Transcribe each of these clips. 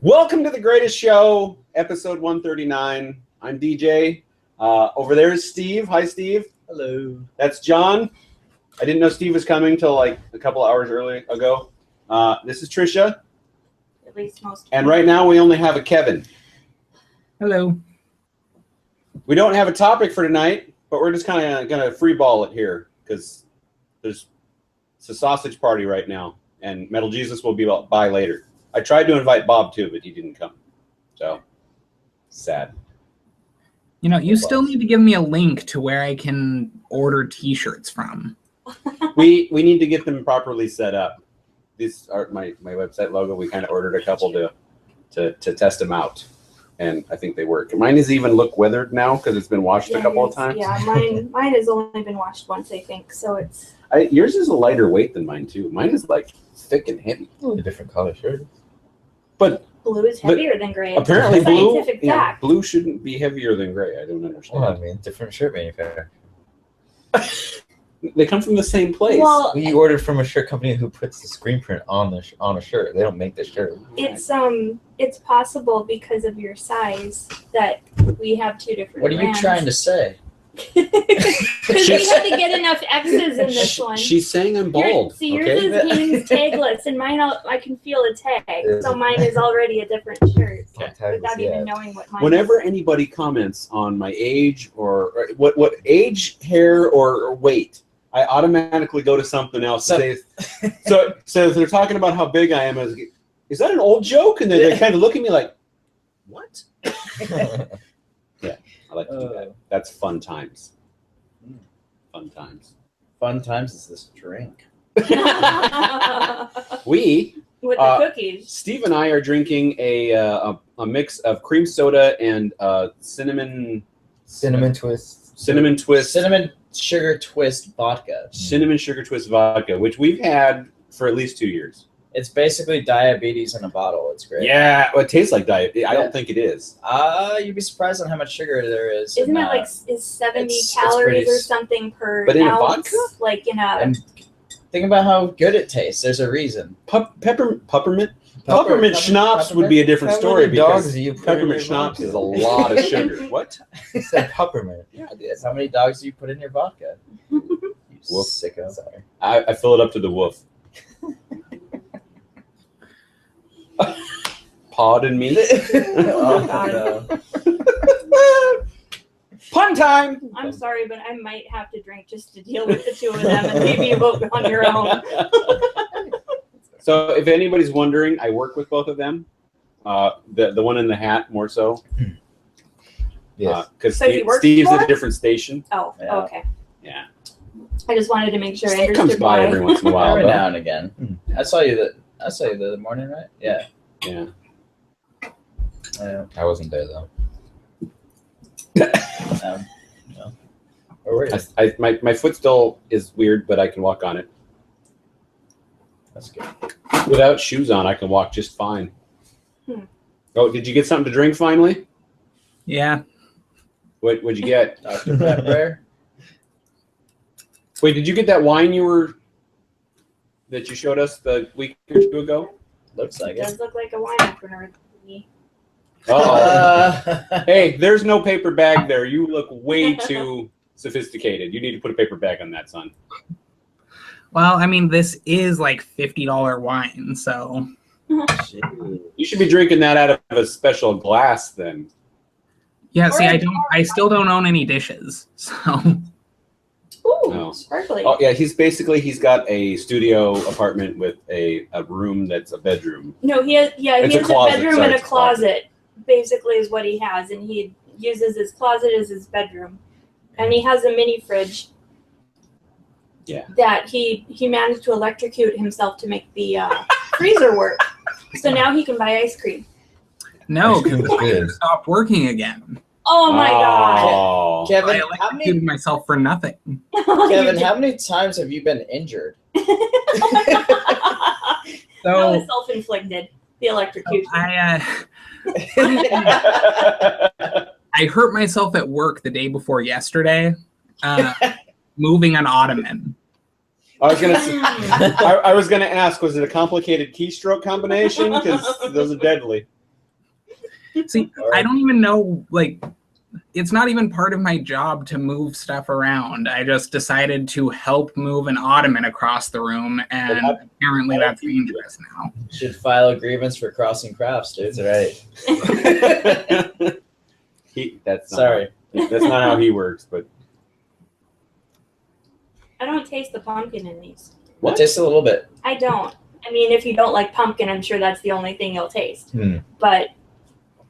Welcome to The Greatest Show, episode 139. I'm DJ. Over there is Steve. Hi, Steve. Hello. That's John. I didn't know Steve was coming till like a couple hours ago. This is Tricia. At least most. And right now we only have a Kevin. Hello. We don't have a topic for tonight, but we're just kind of going to free ball it here because it's a sausage party right now, and Metal Jesus will be by later. I tried to invite Bob too, but he didn't come. So, sad. You know, you still need to give me a link to where I can order T-shirts from. We need to get them properly set up. These are my website logo. We kind of ordered a couple to test them out, and I think they work. Mine has even look weathered now because it's been washed a couple of times. Yeah, mine has only been washed once, I think. So it's. Yours is a lighter weight than mine too. Mine is like thick and heavy. A different color shirt. But blue is heavier than gray. Apparently, blue blue shouldn't be heavier than gray. I don't understand. Well, I mean, different shirt manufacturer. They come from the same place. Well, We ordered from a shirt company who puts the screen print on a shirt. They don't make the shirt. it's possible because of your size that we have two different. What are you trying to say? Because we had to get enough X's in this one. She's saying I'm bald. Yours okay? is Hanes tagless, and mine I can feel a tag, so mine is already a different shirt without even knowing what mine. Whenever is. anybody comments on my age or what age, hair, or weight, I automatically go to something else. So if they're talking about how big I am, is that an old joke? And they kind of look at me like, what? Yeah, I like to do that. That's fun times. Fun times. Fun times is this drink. We with the cookies. Steve and I are drinking a mix of cream soda and cinnamon twist. Cinnamon sugar twist vodka. Cinnamon sugar twist vodka, which we've had for at least 2 years. It's basically diabetes in a bottle. It's great. Yeah, well, it tastes like diet. I don't think it is. You'd be surprised on how much sugar there is. Isn't it like is 70 calories or something per but in ounce? A vodka? Like in a. And think about how good it tastes. There's a reason. Peppermint schnapps would be a different story because peppermint schnapps is a lot of sugar. What? He said peppermint. Yeah, it is. How many dogs do you put in your vodka? You Woof. sicko. Sorry. I fill it up to the woof. Pardon me. Oh, God. Pun time. I'm sorry, but I might have to drink just to deal with the two of them and leave you both on your own. So if anybody's wondering, I work with both of them. The one in the hat more so. Yes. Because So he works Steve's for at a us? different station. Oh, Yeah. okay. Yeah. I just wanted to make sure I Steve understood comes by why. every once in a while. Every though. now and again. I saw you the other morning, right? Yeah. Yeah. I wasn't there though. No. Or were you? My foot still is weird, but I can walk on it. That's good. Without shoes on, I can walk just fine. Oh, did you get something to drink finally? Yeah. What'd you get? Dr. Pepper. Wait, did you get that wine that you showed us the week or two ago? Looks like It it. does look like a wine opener to me. Oh. Hey, there's no paper bag there. You look way too sophisticated. You need to put a paper bag on that, son. Well, I mean, this is like $50 wine, so. You should be drinking that out of a special glass then. Yeah, see, I still don't own any dishes, so. Ooh, No. sparkly. Oh yeah, he's got a studio apartment with a room that's a bedroom. No, he has It's a a closet. bedroom Sorry, and a it's a closet. closet. Basically, is what he has, and he uses his closet as his bedroom, and he has a mini fridge. Yeah. That he managed to electrocute himself to make the freezer work, so now he can buy ice cream. No, Ice cream because is it good. stopped working again. Oh my god! Oh. I Kevin, electrocuted myself for nothing. Kevin, how many times have you been injured? That So was self-inflicted. The electrocution. I hurt myself at work the day before yesterday, moving an ottoman. I was gonna say, I was gonna ask, was it a complicated keystroke combination? Because those are deadly. See, I don't even know, like, it's not even part of my job to move stuff around. I just decided to help move an ottoman across the room, and apparently that's dangerous now. Should file a grievance for crossing crafts, dude. That's right. That's Sorry. That's not how he works, but I don't taste the pumpkin in these. what? Taste a little bit. I don't. I mean, if you don't like pumpkin, I'm sure that's the only thing you'll taste. But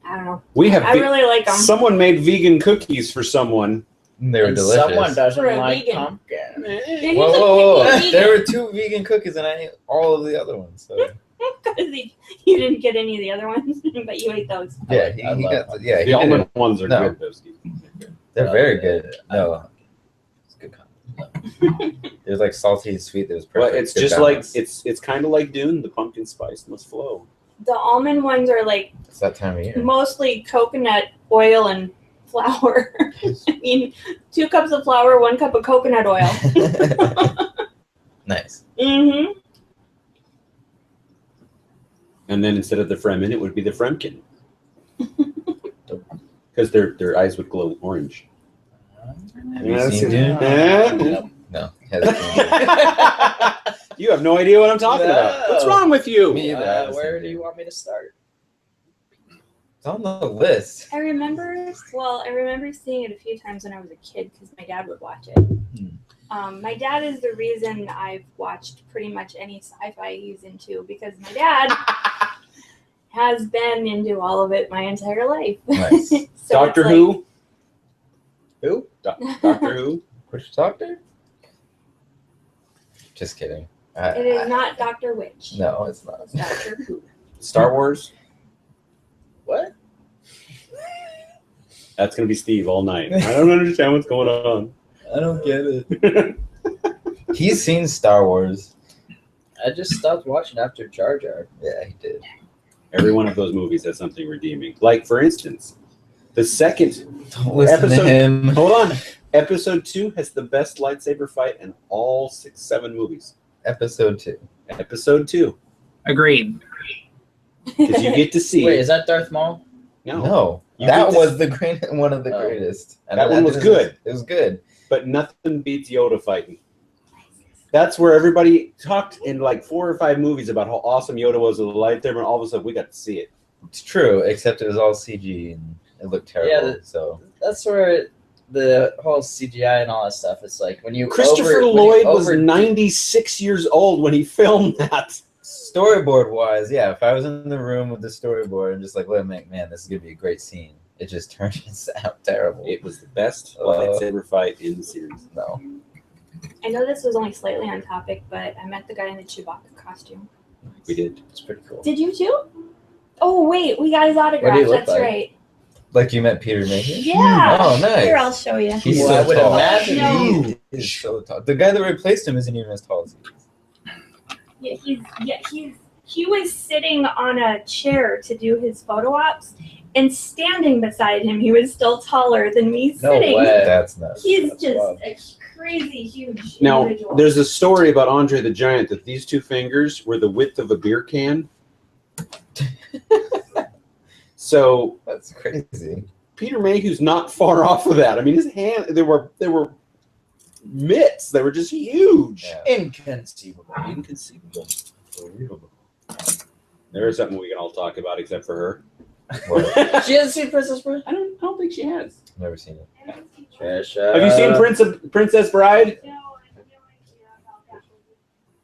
I don't know. We have I really like them. someone made vegan cookies for someone. They were And delicious. someone doesn't For a like vegan. pumpkin. Whoa, whoa, whoa. There were 2 vegan cookies and I ate all of the other ones. So. You didn't get any of the other ones, but you ate those. Yeah, I he love got pumpkin. yeah. The almond ones are No. good. Those. They're very good. No, it's good. It was like salty and sweet. It was perfect. But it's Good just balance. like it's kind of like Dune. The pumpkin spice must flow. The almond ones are like It's that time of year. mostly coconut oil and flour. I mean, 2 cups of flour, 1 cup of coconut oil. Nice. Mm-hmm. And then instead of the Fremen, it would be the Fremkin. Because their eyes would glow orange. Have you seen Dune? Dune? No. Hasn't seen Dune. You have no idea what I'm talking about. No. What's wrong with you? Me either. I haven't Where seen do Dune. you want me to start? It's on the list. I remember seeing it a few times when I was a kid because my dad would watch it. My dad is the reason I've watched pretty much any sci-fi he's into because my dad has been into all of it my entire life. Nice. So Doctor it's Who? Who? Doctor Who? Which doctor? Just kidding. It is not Dr. Witch. No, it's not. It's Doctor Who. Star Wars? What? That's going to be Steve all night. I don't understand what's going on. I don't get it. He's seen Star Wars. I just stopped watching after Jar Jar. Yeah, he did. Every one of those movies has something redeeming. Like, for instance, the second Don't listen episode. to him. Hold on. Episode 2 has the best lightsaber fight in all 7 movies. Episode 2. Episode 2. Agreed. Because you get to see. Wait, is that Darth Maul? No, You that get to was the great one of the Oh. greatest. And That one was good. It was good. But nothing beats Yoda fighting. That's where everybody talked in like 4 or 5 movies about how awesome Yoda was with the lightsaber, and all of a sudden we got to see it. It's true, except it was all CG and it looked terrible. Yeah, so That's where the whole CGI and all that stuff. It's like when you Christopher Lloyd was 96 years old when he filmed that. storyboard wise, yeah, if I was in the room with the storyboard and just like, let me, man, this is gonna be a great scene. It just turns out terrible. It was the best lightsaber fight in the series. No. I know this was only slightly on topic, but I met the guy in the Chewbacca costume. We did. It's pretty cool. Did you too? Oh wait, we got his autograph. What do you look That's like? right. Like you met Peter Mayhew? Yeah. Oh, nice. Here, I'll show you. He's Well, I so would tall. imagine No. He is so tall. The guy that replaced him isn't even as tall as he is. He was sitting on a chair to do his photo ops, and standing beside him, he was still taller than me No sitting. way. That's nuts. He's That's just wild. a crazy huge Now, individual. there's a story about Andre the Giant that these 2 fingers were the width of a beer can. So That's crazy. Peter Mayhew's not far off of that. I mean, his hand, they were mitts. They were just huge. Yeah. Inconceivable. Inconceivable. Unbelievable. There is something we can all talk about except for her. What? She hasn't seen Princess Bride? I don't think she has. Never seen it. Tricia. Have you seen Princess Bride? No, I have no idea about that.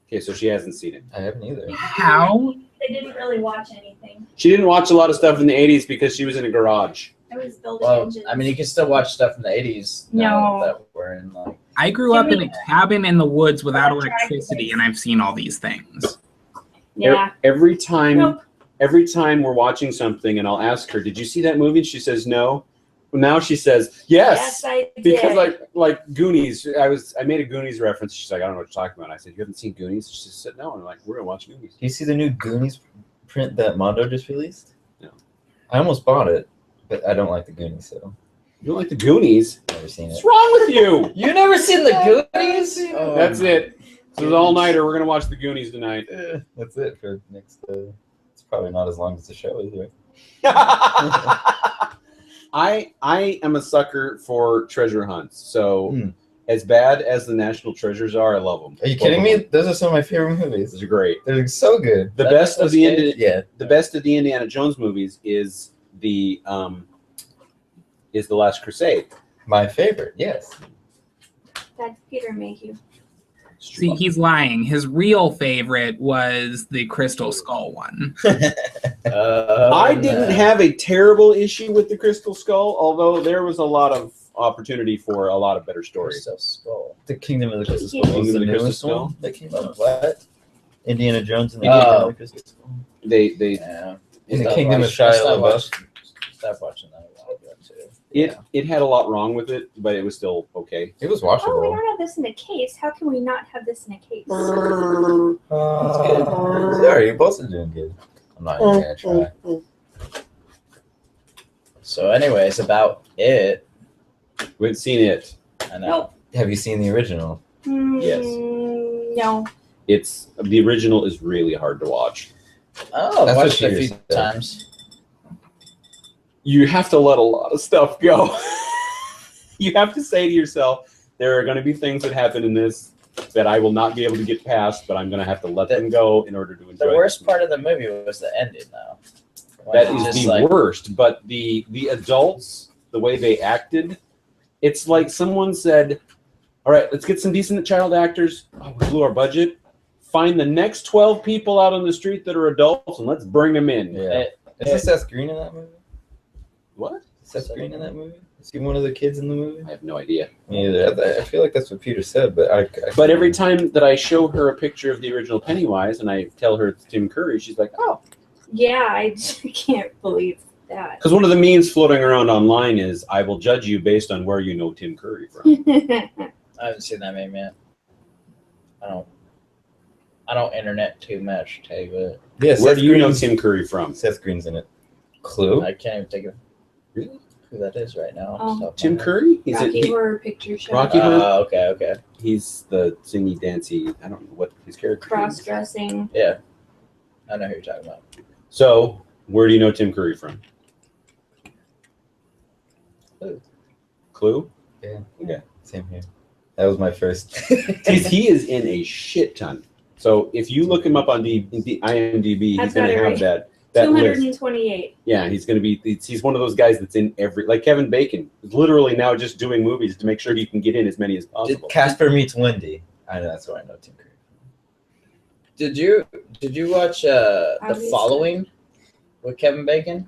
Okay, so she hasn't seen it. I haven't either. How? They didn't really watch anything. She didn't watch a lot of stuff in the 80s because she was in a garage. I was building Well, engines. I mean, you can still watch stuff from the 80s. now No. That we're in, like, I grew Can up in we- a cabin in the woods without Let's try electricity, this. and I've seen all these things. yeah. Every time Nope. every time we're watching something and I'll ask her, did you see that movie? And she says no. Well, now she says yes. I did. Because like Goonies, I made a Goonies reference. She's like, I don't know what you're talking about. I said, you haven't seen Goonies? She said no. And I'm like, we're gonna watch Goonies. Do you see the new Goonies print that Mondo just released? No. I almost bought it, but I don't like the Goonies, so You don't like the Goonies? never seen it. What's wrong with you? you never seen the Goonies? Oh, That's it. So it's all nighter. We're gonna watch the Goonies tonight. That's it for next. It's probably not as long as the show is, right? I am a sucker for treasure hunts. So as bad as the National Treasures are, I love them. Are you kidding me? Those are some of my favorite movies. Those are great. They're so good. The best of the the best of the Indiana Jones movies is the Last Crusade. My favorite, yes. That's Peter Mayhew. See, he's lying. His real favorite was the Crystal Skull one. I didn't have a terrible issue with the Crystal Skull, although there was a lot of opportunity for a lot of better stories. Crystal Skull. The Kingdom of the Crystal Skull. Kingdom was of the the Crystal newest Skull? one that came out. What? Indiana Jones and the Oh. Kingdom of the Crystal Skull. They Yeah. In the Stop Kingdom of watching- Shia stop LaBeouf. watching- Stop watching that a while ago too. it had a lot wrong with it, but it was still okay. It was Oh, we watchable. don't have this in a case. How can we not have this in a case? Sorry, you both are doing good. I'm not even gonna try. So, anyways, about it. We haven't seen it. I know. Nope. Have you seen the original? Yes. No. It's the original is really hard to watch. Oh, That's I what watched it a Peter few said. times. You have to let a lot of stuff go. You have to say to yourself, there are going to be things that happen in this that I will not be able to get past, but I'm going to have to let them go in order to enjoy The worst this. part of the movie was the ending, though. That When is it's just the worst. But the adults, the way they acted, it's like someone said, all right, let's get some decent child actors. Oh, we blew our budget. Find the next 12 people out on the street that are adults and let's bring them in. Yeah. Is Seth Green in that movie? What? Is Seth Green in that movie? Is he one of the kids in the movie? I have no idea. Me either. I feel like that's what Peter said, but I But every time that I show her a picture of the original Pennywise and I tell her it's Tim Curry, she's like, oh. Yeah, I just can't believe that. Because one of the memes floating around online is, I will judge you based on where you know Tim Curry from. I haven't seen that meme yet. I don't internet too much, to tell you what. yeah, Where Seth do you know Green's- Tim Curry from? Seth Green's in it. Clue? I can't even think of Really? who that is right now. Oh. off the top of Tim my head. Curry? Rocky Horror Picture Show. Rocky Horror? Okay, okay. He's the singy, dancy, I don't know what his character is. Cross-dressing. Yeah. I know who you're talking about. So, where do you know Tim Curry from? Clue. Clue? Yeah. Okay. Same here. That was my first. He is in a shit ton. So if you look him up on the IMDb, I've he's going got to it have right. that list. 228. Yeah, he's going to be. He's one of those guys that's in every. Like Kevin Bacon, is literally now just doing movies to make sure he can get in as many as possible. Casper Meets Wendy. I know that's where I know Tim Curry. Did you watch The Obviously. Following with Kevin Bacon?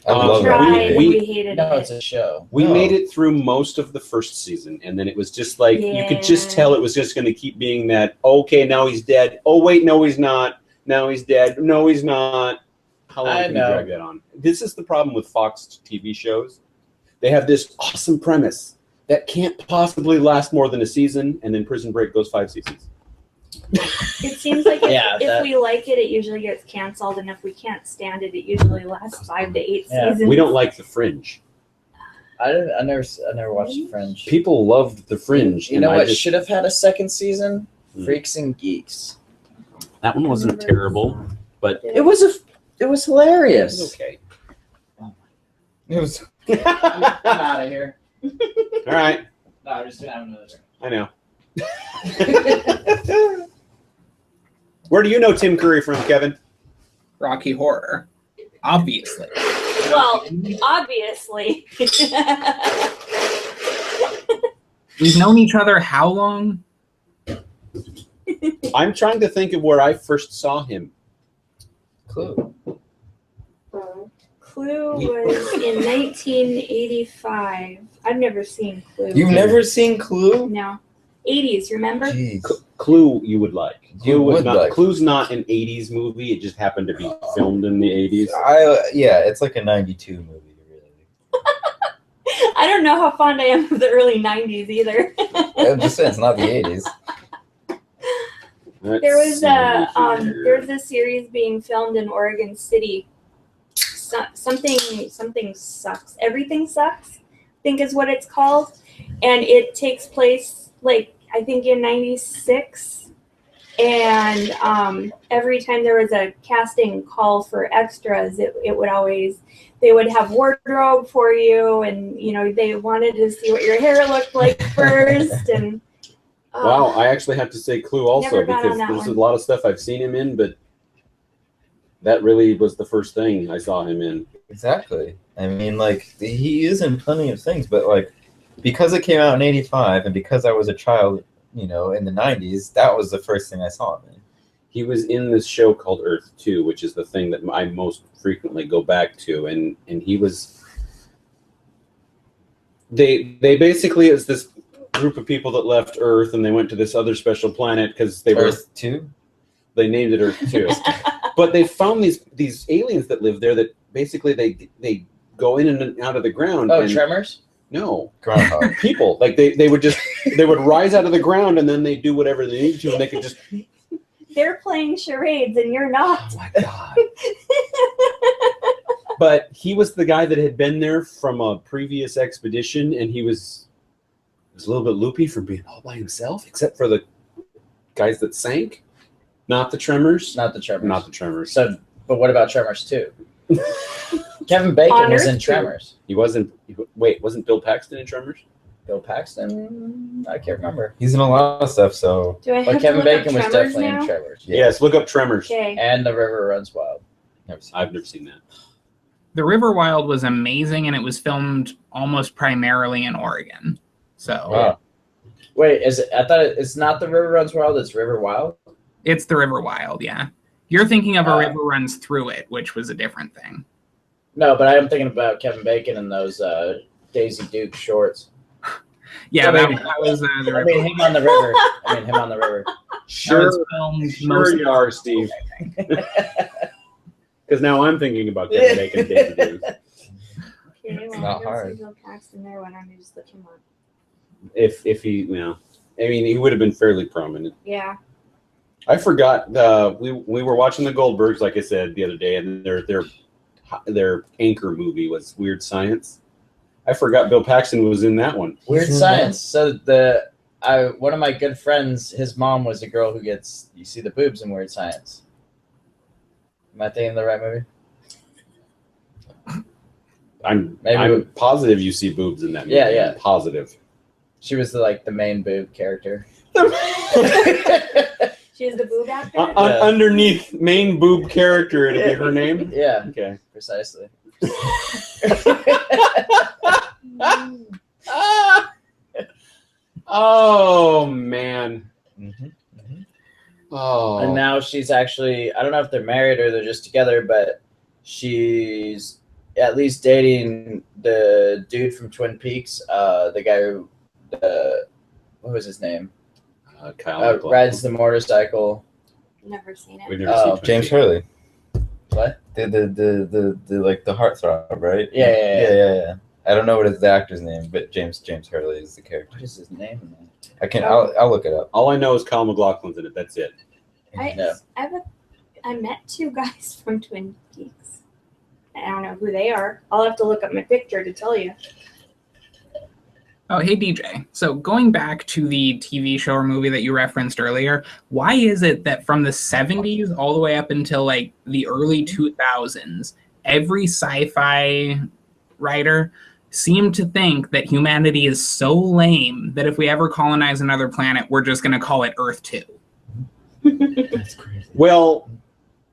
I love that Tried movie. and We- we hated No, it. it's a show. We No. made it through most of the first season, and then it was just like you could just Yeah. tell it was just going to keep being that. Okay, now he's dead. Oh wait, no he's not. Now he's dead. No he's not. How long I can you know. drag that on? This is the problem with Fox TV shows. They have this awesome premise that can't possibly last more than a season, and then Prison Break goes 5 seasons. It seems like if, Yeah, if that- we like it, it usually gets canceled, and if we can't stand it, it usually lasts 5 to 8 Yeah. seasons. We don't like The Fringe. I never watched The Fringe. People loved The Fringe. You and know I what just- should have had a second season? Hmm. Freaks and Geeks. That one wasn't terrible, but It was hilarious. it's okay. It was. I'm out of here. All right, No, I'm just gonna have another drink. I know. Where do you know Tim Curry from, Kevin? Rocky Horror. Obviously. Well, obviously. We've known each other how long? I'm trying to think of where I first saw him. Clue. Clue was in 1985. I've never seen Clue. You've never seen Clue? No. 80s, remember? Jeez. Clue, you would like. You would not. like. Clue's not an '80s movie. It just happened to be filmed in the '80s. Yeah, it's like a '92 movie, really. I don't know how fond I am of the early 90s either. I'm just saying, it's not the '80s. There was a series being filmed in Oregon City. Something sucks. Everything sucks, I think is what it's called, and it takes place like I think in '96, And every time there was a casting call for extras, it would always, they would have wardrobe for you, and they wanted to see what your hair looked like first. And wow, I actually have to say Clue also, Never got on because that there's one. a lot of stuff I've seen him in, but that really was the first thing I saw him in. Exactly. I mean, like, he is in plenty of things, but like, because it came out in '85, and because I was a child, in the '90s, that was the first thing I saw him in. He was in this show called Earth 2, which is the thing that I most frequently go back to, and he was. They basically, it's this group of people that left Earth and they went to this other special planet because they were. Earth 2? They named it Earth 2. But they found these aliens that live there that basically they go in and out of the ground. Oh, and, Tremors? No. Groundhog. People. Like they would rise out of the ground and then they do whatever they need to, and they could just. they're playing charades and you're not. Oh my god. But he was the guy that had been there from a previous expedition, and he was a little bit loopy from being all by himself, except for the guys that sank. Not the Tremors. Not the Tremors. Not the Tremors. So, but what about Tremors 2? Kevin Bacon On was Earth in 2. Tremors. He wasn't. Wait, wasn't Bill Paxton in Tremors? Bill Paxton? I can't remember. He's in a lot of stuff, so. Do I have But to Kevin look up Bacon was Tremors definitely now? in Tremors. Yeah. Yes, look up Tremors. Okay. And The River Runs Wild. I've never seen that. The River Wild was amazing, and it was filmed almost primarily in Oregon. So Wow. Wait, is it? I thought it's not The River Runs Wild. It's River Wild. it's the River Wild, yeah. You're thinking of A Uh, River Runs Through It, which was a different thing. No, but I am thinking about Kevin Bacon and those Daisy Duke shorts. Yeah, I that, mean- that was the I River mean, him on the river. I mean, him on the river. That Sure, was filmed sure mostly- you are, Steve. Because now I'm thinking about Kevin Bacon and Daisy Dukes. Okay, well, not I don't hard. see Bill Paxton there. Why don't I just look him up? If he, I mean, he would have been fairly prominent. Yeah. I forgot. We were watching the Goldbergs, like I said the other day, and their anchor movie was Weird Science. I forgot Bill Paxton was in that one. Weird Science. So one of my good friends, his mom was a girl who gets, you see the boobs in Weird Science. Am I thinking of the right movie? I'm Maybe positive you see boobs in that movie. Yeah, yeah. I'm positive. She was the main boob character. She's the boob actor? Underneath main boob character, it'll be her name. Yeah, Okay. precisely. Oh man. Mhm. Oh. And now she's actually, I don't know if they're married or they're just together, but she's at least dating the dude from Twin Peaks, the guy who, what was his name? Kyle Rides the motorcycle. Never seen We've it. never Oh, seen Twin James Peaks. Hurley. What? The heartthrob, right? Yeah. I don't know what is the actor's name, but James Hurley is the character. What is his name? I'll look it up. All I know is Kyle MacLachlan's in it. That's it. No. I met two guys from Twin Peaks. I don't know who they are. I'll have to look up my picture to tell you. Oh, hey, DJ. So going back to the TV show or movie that you referenced earlier, why is it that from the 70s all the way up until like the early 2000s, every sci-fi writer seemed to think that humanity is so lame that if we ever colonize another planet, we're just going to call it Earth 2? That's crazy. Well,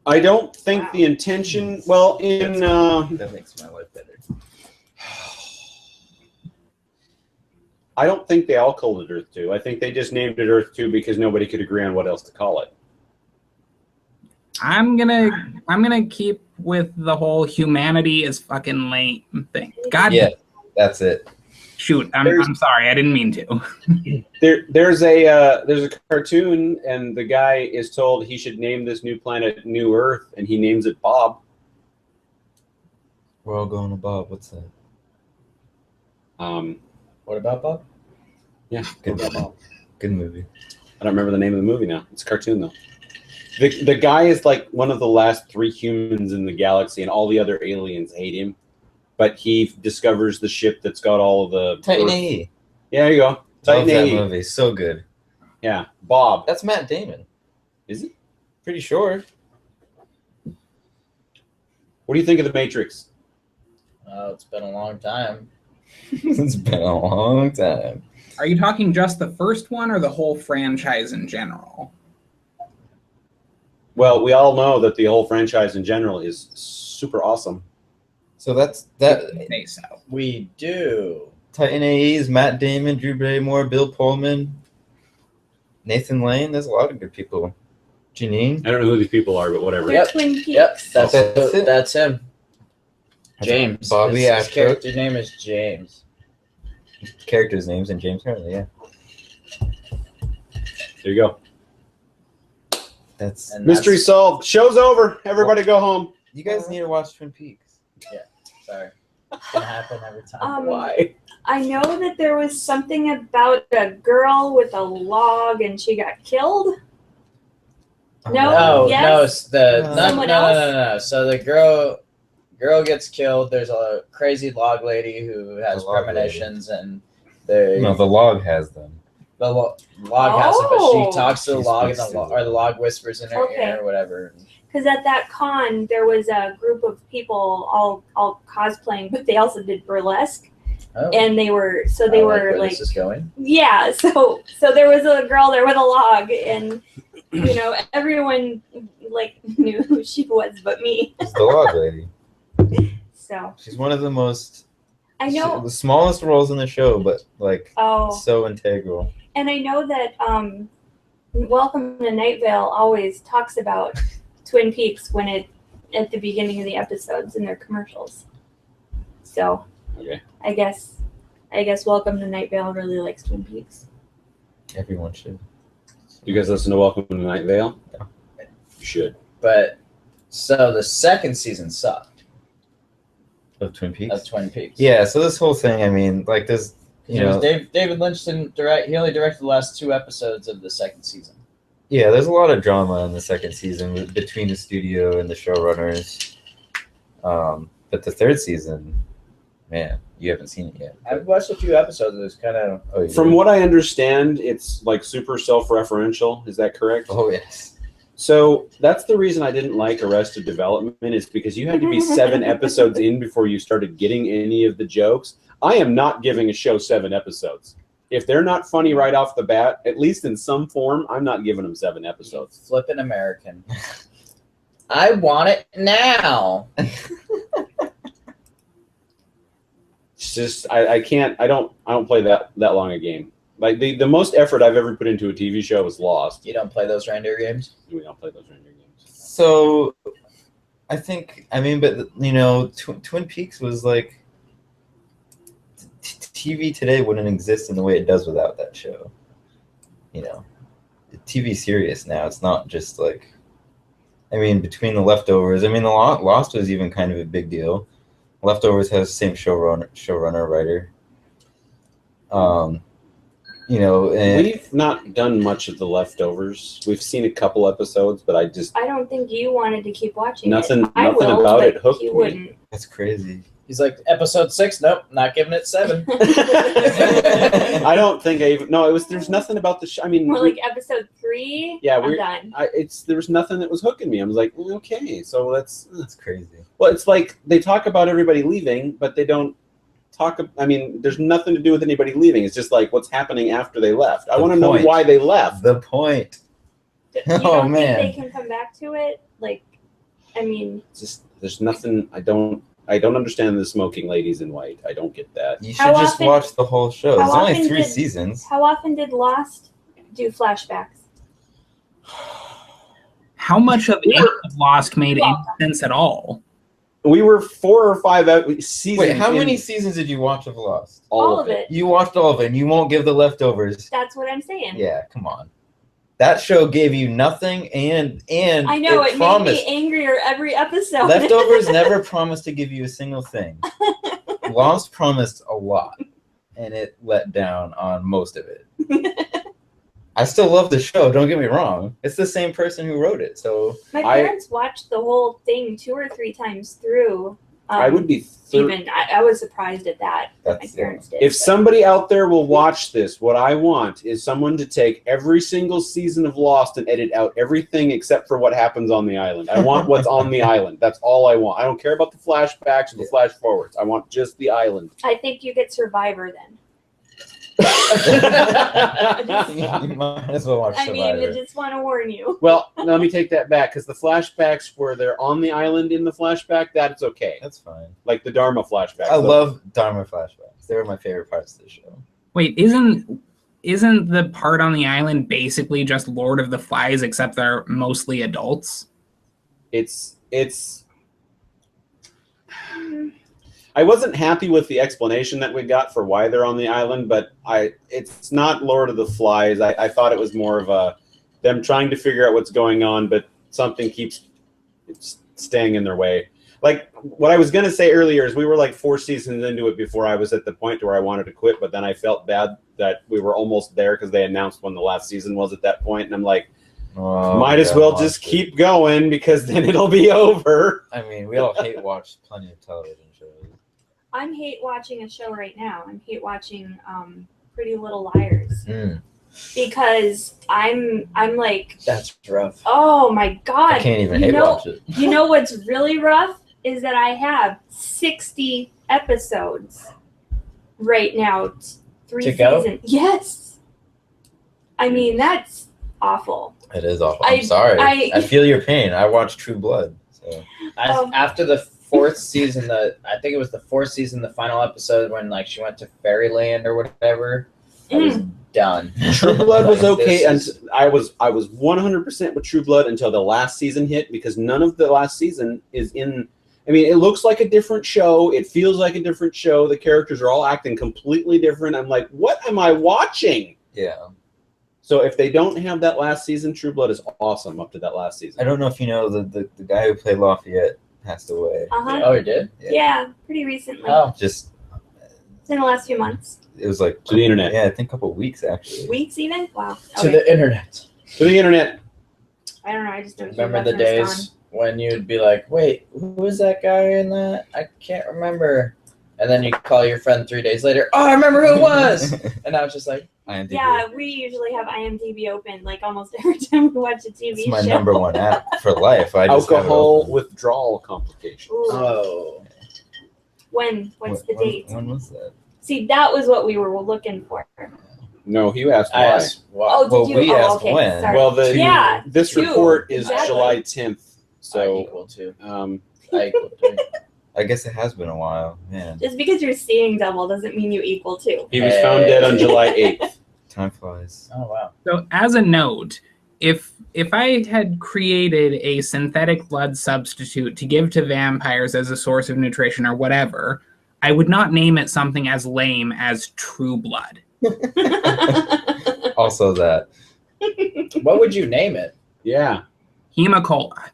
I don't think Wow. the intention. Well, in That makes my life better. I don't think they all called it Earth 2. I think they just named it Earth 2 because nobody could agree on what else to call it. I'm gonna keep with the whole humanity is fucking lame thing. God, Yeah, that's it. shoot, I'm sorry, I didn't mean to. There's a cartoon, and the guy is told he should name this new planet New Earth, and he names it Bob. We're all going to Bob. What's that? What about Bob? Yeah, Good Bob. movie. Good movie. I don't remember the name of the movie now. It's a cartoon though. The guy is like one of the last 3 humans in the galaxy, and all the other aliens hate him. But he discovers the ship that's got all of the Titan Earth- AE. Yeah, there you go. Love Titan that AE. movie. So good. Yeah, Bob. That's Matt Damon. Is it? Pretty sure. What do you think of the Matrix? Oh, it's been a long time. It's been a long time. Are you talking just the first one or the whole franchise in general? Well, we all know that the whole franchise in general is super awesome. So that's that. I think so. We do. Titan AEs, Matt Damon, Drew Barrymore, Bill Pullman, Nathan Lane. There's a lot of good people. Janine. I don't know who these people are, but whatever. They're Yep. Twin Peaks. Yep, that's it. that's him. James. Bobby his Ashbrook. character name is James. Characters' names and James Harley. Yeah. There you go. That's. And Mystery that's- solved. Show's over. Everybody go home. You guys need to watch Twin Peaks. Sorry. It's gonna happen every time. Why? I know that there was something about a girl with a log and she got killed. No. No, Yes? no, it's no, Someone no, else? no, no, no. So the girl gets killed. There's a crazy log lady who has The log premonitions, and the No, the log has them. log has it, but Oh. she talks to the She log, and speaks to or the log whispers in her Okay. ear or whatever. Because at that con, there was a group of people all cosplaying, but they also did burlesque, Oh, and they were where like, this is going. yeah. So there was a girl there with a log, and everyone like knew who she was, but me. It's the log lady. So She's one of the most. I know. The smallest roles in the show, but like Oh, so integral. and I know that Welcome to Night Vale always talks about Twin Peaks at the beginning of the episodes in their commercials. So Okay. I guess Welcome to Night Vale really likes Twin Peaks. Everyone should. You guys listen to Welcome to Night Vale? Yeah. You should. But so the second season sucked Of Twin Peaks. of Twin Peaks. Yeah. So this whole thing, I mean, like this. You know, David Lynch didn't direct. He only directed the last 2 episodes of the second season. yeah, there's a lot of drama in the second season between the studio and the showrunners. But the third season, man, you haven't seen it yet. I've watched a few episodes. It's kind of Oh, From what I understand, it's like super self-referential. Is that correct? Oh yes. So that's the reason I didn't like Arrested Development is because you had to be 7 episodes in before you started getting any of the jokes. I am not giving a show 7 episodes. If they're not funny right off the bat, at least in some form, I'm not giving them 7 episodes. flippin' American. I want it now. It's just I can't I don't play that long a game. Like the most effort I've ever put into a TV show was Lost. You don't play those reindeer games? We don't play those reindeer games. So, I mean, but you know, Twin Peaks was like. TV today wouldn't exist in the way it does without that show. You know, TV's serious now. It's not just like, I mean, between the Leftovers. I mean, the Lost was even kind of a big deal. Leftovers has the same showrunner, writer. You know, and We've not done much of the Leftovers. We've seen a couple episodes, but I don't think you wanted to keep watching Nothing- it. I nothing will, about but it hooked you me. wouldn't. that's crazy. He's like, episode 6? Nope, not giving it 7. I don't think I even. No, it was. There's nothing about the show. I mean, More like episode 3. Yeah, I'm we're- done. there was nothing that was hooking me. I was like, okay, so that's. That's crazy. Well, it's like they talk about everybody leaving, but they don't talk. I mean, there's nothing to do with anybody leaving. It's just like what's happening after they left. I The want to know point. why they left. The point. You Oh, don't man. think they can come back to it? Like, I mean, It's just there's nothing. I don't understand the smoking ladies in white. I don't get that. You How should just often- watch the whole show. how There's only often 3 did- seasons. how often did Lost do flashbacks? How much of any of Lost made any sense at all? We were 4 or 5 seasons. Wait, how in- many seasons did you watch of Lost? All of it. You watched all of it, and you won't give the Leftovers. That's what I'm saying. Yeah, come on. That show gave you nothing, and I know it made promised. me angrier every episode. Leftovers never promised to give you a single thing. Lost promised a lot, and it let down on most of it. I still love the show. Don't get me wrong. It's the same person who wrote it, so My parents watched the whole thing 2 or 3 times through I would be. I was surprised at that. My parents did. If somebody out there will watch this, what I want is someone to take every single season of Lost and edit out everything except for what happens on the island. I want what's on the island. That's all I want. I don't care about the flashbacks or the flash forwards. I want just the island. I think you get Survivor then. You might as well watch Survivor. I just want to warn you. Well, let me take that back, because the flashbacks where they're on the island in the flashback, that's okay. That's fine. Like the Dharma flashbacks. I love Dharma flashbacks. They were my favorite parts of the show. Wait, isn't the part on the island basically just Lord of the Flies, except they're mostly adults? It's I wasn't happy with the explanation that we got for why they're on the island, but it's not Lord of the Flies. I thought it was more of them trying to figure out what's going on, but something keeps staying in their way. Like what I was going to say earlier is we were like 4 seasons into it before I was at the point where I wanted to quit, but then I felt bad that we were almost there because they announced when the last season was at that point, and I'm like, might as well just keep going because then it'll be over. I mean, we all hate watch plenty of television shows. I'm hate watching a show right now. I'm hate watching Pretty Little Liars because I'm like, that's rough. Oh my god! I can't even hate watch it. You know what's really rough is that I have 60 episodes right now. 3 seasons. Yes. I mean, that's awful. It is awful. I'm sorry. I feel your pain. I watched True Blood. So. After the 4th season, I think it was the 4th season, the final episode when like she went to Fairyland or whatever. I was done. True Blood was okay, and I was 100% with True Blood until the last season hit, because none of the last season is in. I mean, it looks like a different show. It feels like a different show. The characters are all acting completely different. I'm like, what am I watching? Yeah. So if they don't have that last season, True Blood is awesome up to that last season. I don't know if you know the guy who played Lafayette passed away. Oh, he did? Yeah, pretty recently. Oh, just in the last few months. It was like to the internet. Yeah, I think a couple of weeks actually. Weeks even? Wow. Okay. To the internet. To the internet. I don't know. I just don't remember the days when you'd be like, "Wait, who was that guy in that? I can't remember." And then you call your friend 3 days later. Oh, I remember who it was. And I was just like, IMDb. Yeah, we usually have IMDb open like almost every time we watch a TV show. It's my number one app for life. I just alcohol withdrawal complications. Ooh. Oh. What's the date? When was that? See, that was what we were looking for. No, he asked why. I asked why. Oh, did you? We asked okay. when. Sorry. Well, this two. report is Exactly. July 10th. So I equal to. I guess it has been a while, man. Just because you're seeing double doesn't mean you equal to. He was found dead on July 8th. Time flies. Oh wow. So as a note, if I had created a synthetic blood substitute to give to vampires as a source of nutrition or whatever, I would not name it something as lame as True Blood. Also that. What would you name it? Yeah. Hemacola.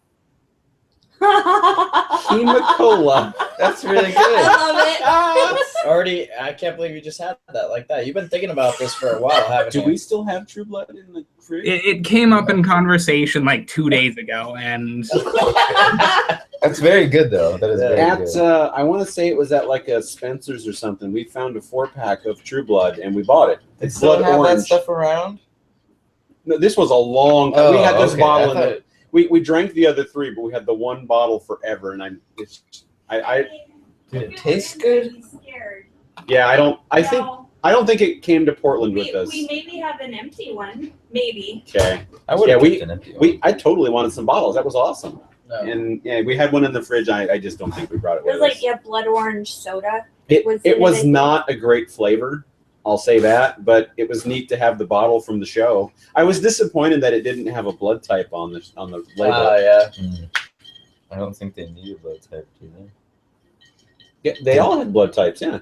Hemacola. That's really good. I love it. Already, I can't believe you just had that like that. You've been thinking about this for a while, haven't you? Do we still have True Blood in the fridge? It came up in conversation like 2 days ago, and That's very good though. That is very good. I want to say it was at like a Spencer's or something. We found a 4-pack of True Blood and we bought it. They It's still blood have orange. that stuff around? No, this was a long. Oh, we had this okay. bottle. I thought- We drank the other 3, but we had the one bottle forever. And I Did it taste good? I'm scared. yeah. I don't think it came to Portland We with us. maybe have an empty one. Maybe. Okay. I would have an empty one. I totally wanted some bottles. That was awesome. No. And yeah, we had one in the fridge. I just don't think we brought it It with was like us. blood orange soda. It was was it? not a great flavor. I'll say that, but it was neat to have the bottle from the show. I was disappointed that it didn't have a blood type on the label. Yeah. I don't think they need a blood type, do they? Yeah, they all had blood types, yeah.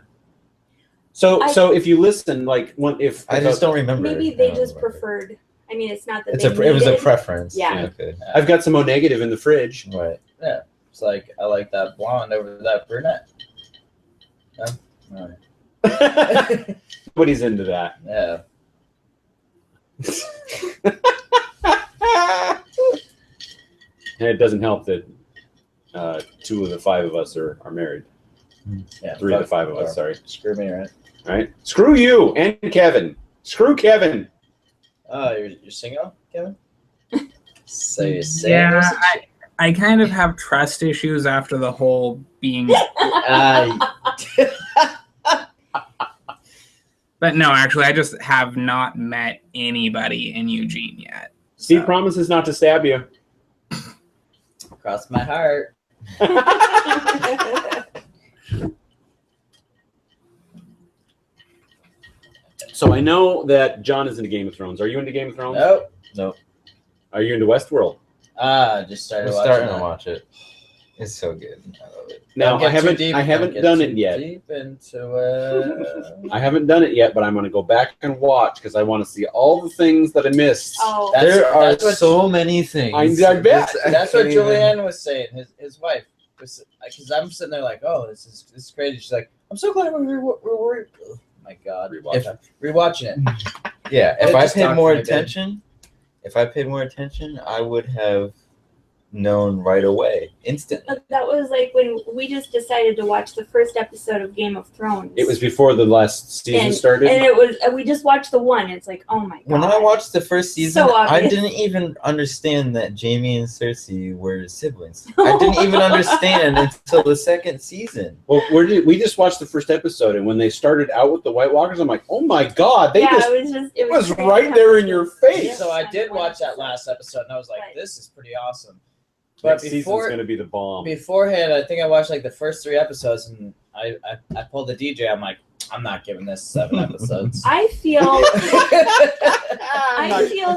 So if you listen, like if I just don't remember. Maybe I they don't just remember. preferred. I mean, it's not that It they was a needed- preference. Yeah. Okay. I've got some O negative in the fridge. Right. It's like I like that blonde over that brunette. No? All right. Nobody's into that. Yeah. And it doesn't help that 2 of the 5 of us are married. Yeah, 3 of the 5 of us, sorry. Screw me, right? All right. Screw you and Kevin. Screw Kevin. Oh, you're single, Kevin? So you're saying Yeah, I kind of have trust issues after the whole being. But no, actually, I just have not met anybody in Eugene yet. Steve promises not to stab you. Cross my heart. So I know that John is into Game of Thrones. Are you into Game of Thrones? Nope. Nope. Are you into Westworld? Just started We're watching starting that. to watch it. It's so good. I love it. Now Don't get I too deep, haven't don't get done too it yet. Deep into it. I haven't done it yet, but I'm going to go back and watch because I want to see all the things that I missed. Oh, There are that's what- so many things. I bet. That's what can't even- Julianne was saying. His wife, because I'm sitting there like, oh, this is crazy. She's like, I'm so glad we're oh my God, rewatching it. Yeah, if It I just paid talked more to me, babe. attention, I would have known right away, instantly. that was like when we just decided to watch the first episode of Game of Thrones. It was before the last season started. And it was we just watched the one. It's like, oh my God. When I watched the first season, So I obvious. didn't even understand that Jaime and Cersei were siblings. I didn't even understand until the second season. Well, we just watched the first episode, and when they started out with the White Walkers, I'm like, oh my God, it was crazy. right there in your face. So I did watch that last episode, and I was like, this is pretty awesome. But Next season's going to be the bomb. beforehand, I think I watched like the first 3 episodes, and I pulled the DJ. I'm like, I'm not giving this 7 episodes. I feel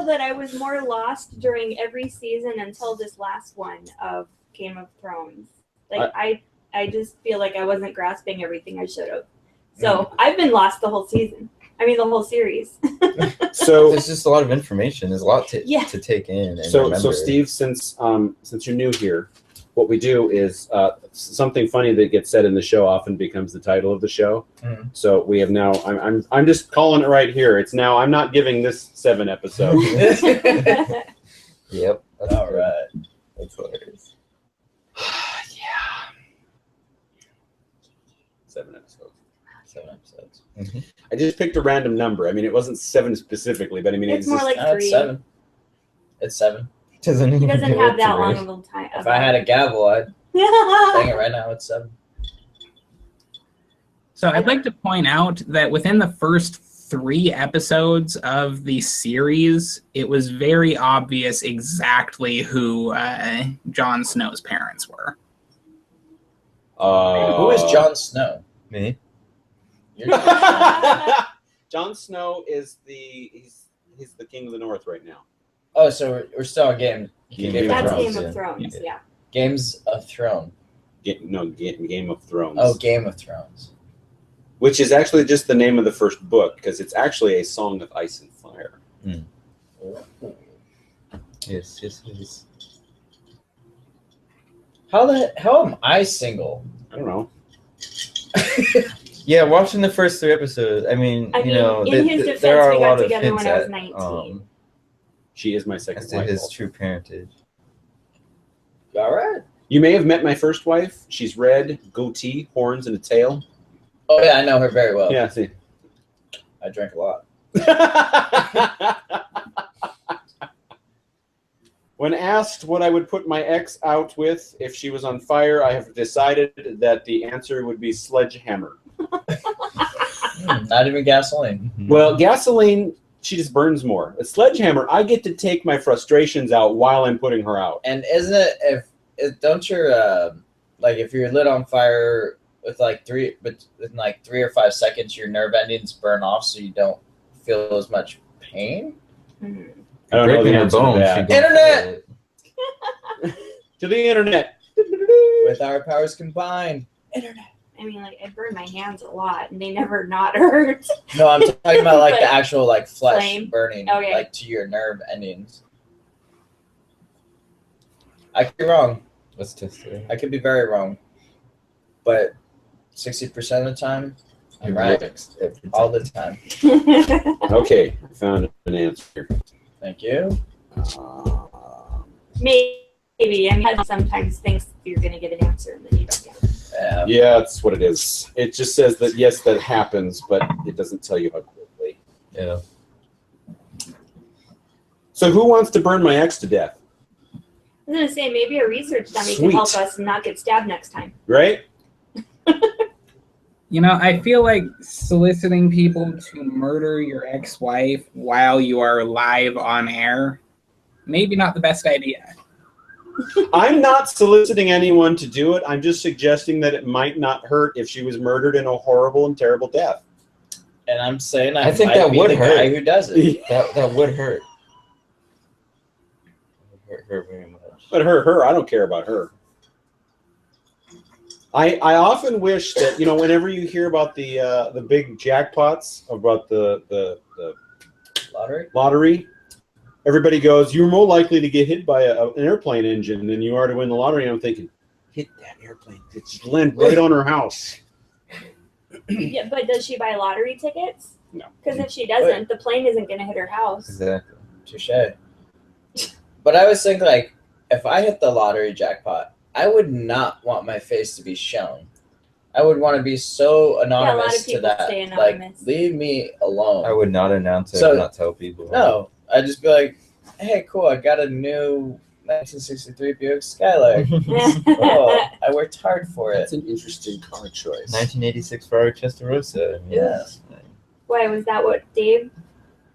that I was more lost during every season until this last one of Game of Thrones. Like I just feel like I wasn't grasping everything I should have. So I've been lost the whole season. I mean, the whole series. So There's just a lot of information. There's a lot to take in. And So remember. Steve, since you're new here, what we do is something funny that gets said in the show often becomes the title of the show. Mhm. So we have now. I'm just calling it right here. It's now. I'm not giving this 7 episodes. Yep. That's All good. right. That's hilarious. Yeah. 7 episodes. 7 episodes. I just picked a random number. I mean, it wasn't 7 specifically, but I mean, It's it's more just, like 3. It's 7. It's 7. Doesn't He even doesn't know have what that to long rate. of a time. If I had a gavel, I'd dang it right now. It's 7. So I'd like to point out that within the first 3 episodes of the series, it was very obvious exactly who Jon Snow's parents were. Who is Jon Snow? Me? You're Jon Snow. Jon Snow is he's the king of the North right now. Oh, so we're still on Game of That's Thrones. Game of Thrones, yeah. Games of Thrones. Game of Thrones. Oh, Game of Thrones. Which is actually just the name of the first book because it's actually a song of ice and fire. Yes, yes, yes. How am I single? I don't know. Yeah, watching the first 3 episodes, I mean, I you mean, know, in his defense, there are we a got lot of together hints when I was at 19. She is my second as to wife. his also. true parentage. All right. You may have met my first wife. She's red, goatee, horns, and a tail. Oh yeah, I know her very well. Yeah, see. I drink a lot. When asked what I would put my ex out with if she was on fire, I have decided that the answer would be sledgehammer. Not even gasoline. Well, gasoline, she just burns more. A sledgehammer, I get to take my frustrations out while I'm putting her out. And isn't it don't your like if you're lit on fire with like 3 or 5 seconds, your nerve endings burn off, so you don't feel as much pain? Mhm. I don't know the Breaking her answer to bones, that. she gonna Internet! feel it. To the internet. With our powers combined. Internet. I mean, like, I burn my hands a lot, and they never not hurt. No, I'm talking about like But the actual like flesh flame? burning, Okay. like to your nerve endings. I could be wrong. Let's test it. I could be very wrong. But 60% of the time, I'm You're right. every time. All the time. Okay, I found an answer. Thank you. Maybe Maybe. I mean, sometimes thinks you're going to get an answer and then you don't get it. Yeah, that's what it is. It just says that, yes, that happens, but it doesn't tell you how quickly. Yeah. So who wants to burn my ex to death? I was going to say, maybe a research dummy Sweet. can help us and not get stabbed next time. Right? You know, I feel like soliciting people to murder your ex-wife while you are live on air, maybe not the best idea. I'm not soliciting anyone to do it. I'm just suggesting that it might not hurt if she was murdered in a horrible and terrible death. And I'm saying I think that would the hurt. guy who does it. That would hurt. It would hurt very much. But her, I don't care about her. I often wish that, you know, whenever you hear about the big jackpots, about the lottery, everybody goes, you're more likely to get hit by an airplane engine than you are to win the lottery. And I'm thinking, hit that airplane. It's land right on her house. Yeah, but does she buy lottery tickets? No. Because if she doesn't, the plane isn't going to hit her house. Exactly. Touche. But I was thinking, like, if I hit the lottery jackpot, I would not want my face to be shown. I would want to be so anonymous to that. Stay anonymous. Like, leave me alone. I would not announce it. So- I would not tell people. No, I'd just be like, hey, cool, I got a new 1963 Buick Skylark. Oh, I worked hard for it. That's an interesting car choice. 1986 Ferrari Testarossa. I mean, Yeah. Why, was that what David?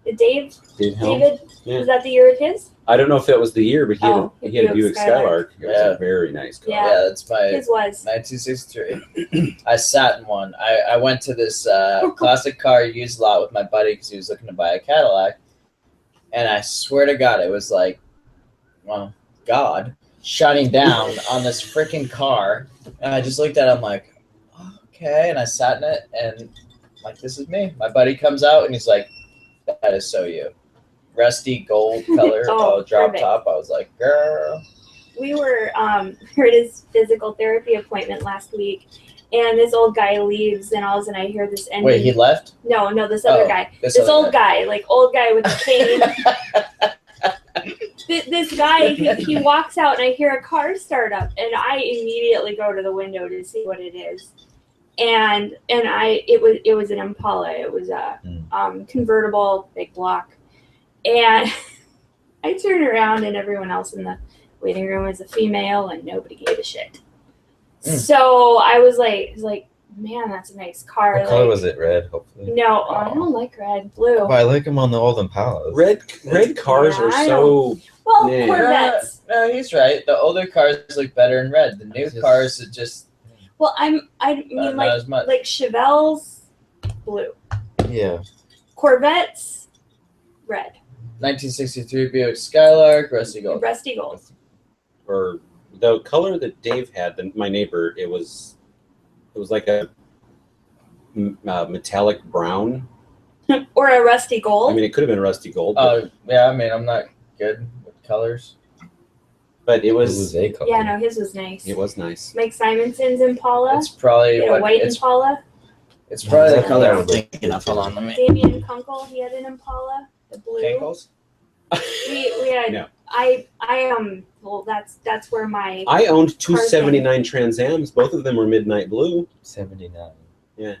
Helm? Yeah. Was that the year of his? I don't know if that was the year, but he had, Oh, he had a Buick Skylark. It was Yeah. a very nice car. Yeah. Yeah, that's my His was. 1963. I sat in one. I went to this classic car used lot with my buddy because he was looking to buy a Cadillac. And I swear to God, it was like, well, God shining down on this freaking car. And I just looked at it, I'm like, okay. And I sat in it, and I'm like, this is me. My buddy comes out, and he's like, that is so you. Rusty gold color, drop perfect. top. I was like, girl. We were at his physical therapy appointment last week, and this old guy leaves, and all of a sudden I hear this engine. Wait, he left? No, this other guy. This other old guy, like old guy with a cane. This guy, he walks out, and I hear a car start up, and I immediately go to the window to see what it is. And it was an Impala. It was a convertible, big block. And I turn around, and everyone else in the waiting room is a female, and nobody gave a shit. So I was like, man, that's a nice car. What color was it? Red, hopefully. No, I don't like red, blue. Oh, I like them on the old Impalas. Red cars are so. Well, Yeah. Corvettes. No, he's right. The older cars look better in red. The new cars are just Well, I mean not like as much. Chevelles, blue. Yeah. Corvettes, red. 1963 Buick Skylark, rusty gold. Rusty gold. Or the color that Dave had, my neighbor, it was like a metallic brown. Or a rusty gold. I mean, it could have been rusty gold, but, Yeah, I mean, I'm not good with colors. but it It was was a color. yeah, no, his was nice. it was nice. Mike Simonson's Impala. It's probably He had a white Impala. it's probably the That's color what I'm I was thinking of. Hold on, let me. Damian Kunkel, he had an Impala, the blue. Cankles? We had No. I well that's where my I owned two Cars 79 Trans Ams. Both of them were midnight blue. 79. Yeah.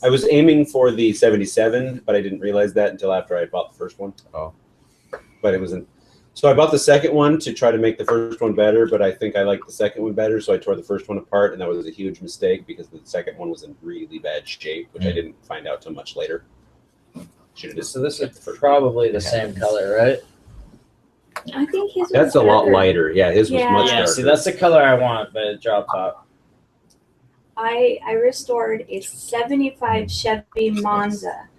I was aiming for the 77, but I didn't realize that until after I bought the first one. Oh. But it wasn't. So I bought the second one to try to make the first one better, but I think I liked the second one better, so I tore the first one apart, and that was a huge mistake because the second one was in really bad shape, which I didn't find out till much later. Should have just So this kept is the first probably the same color, right? I think his was That's a lot darker. lighter. Yeah, his was Yeah. much Yeah, darker. see, that's the color I want, but it drop top. I restored a 75 Chevy Monza,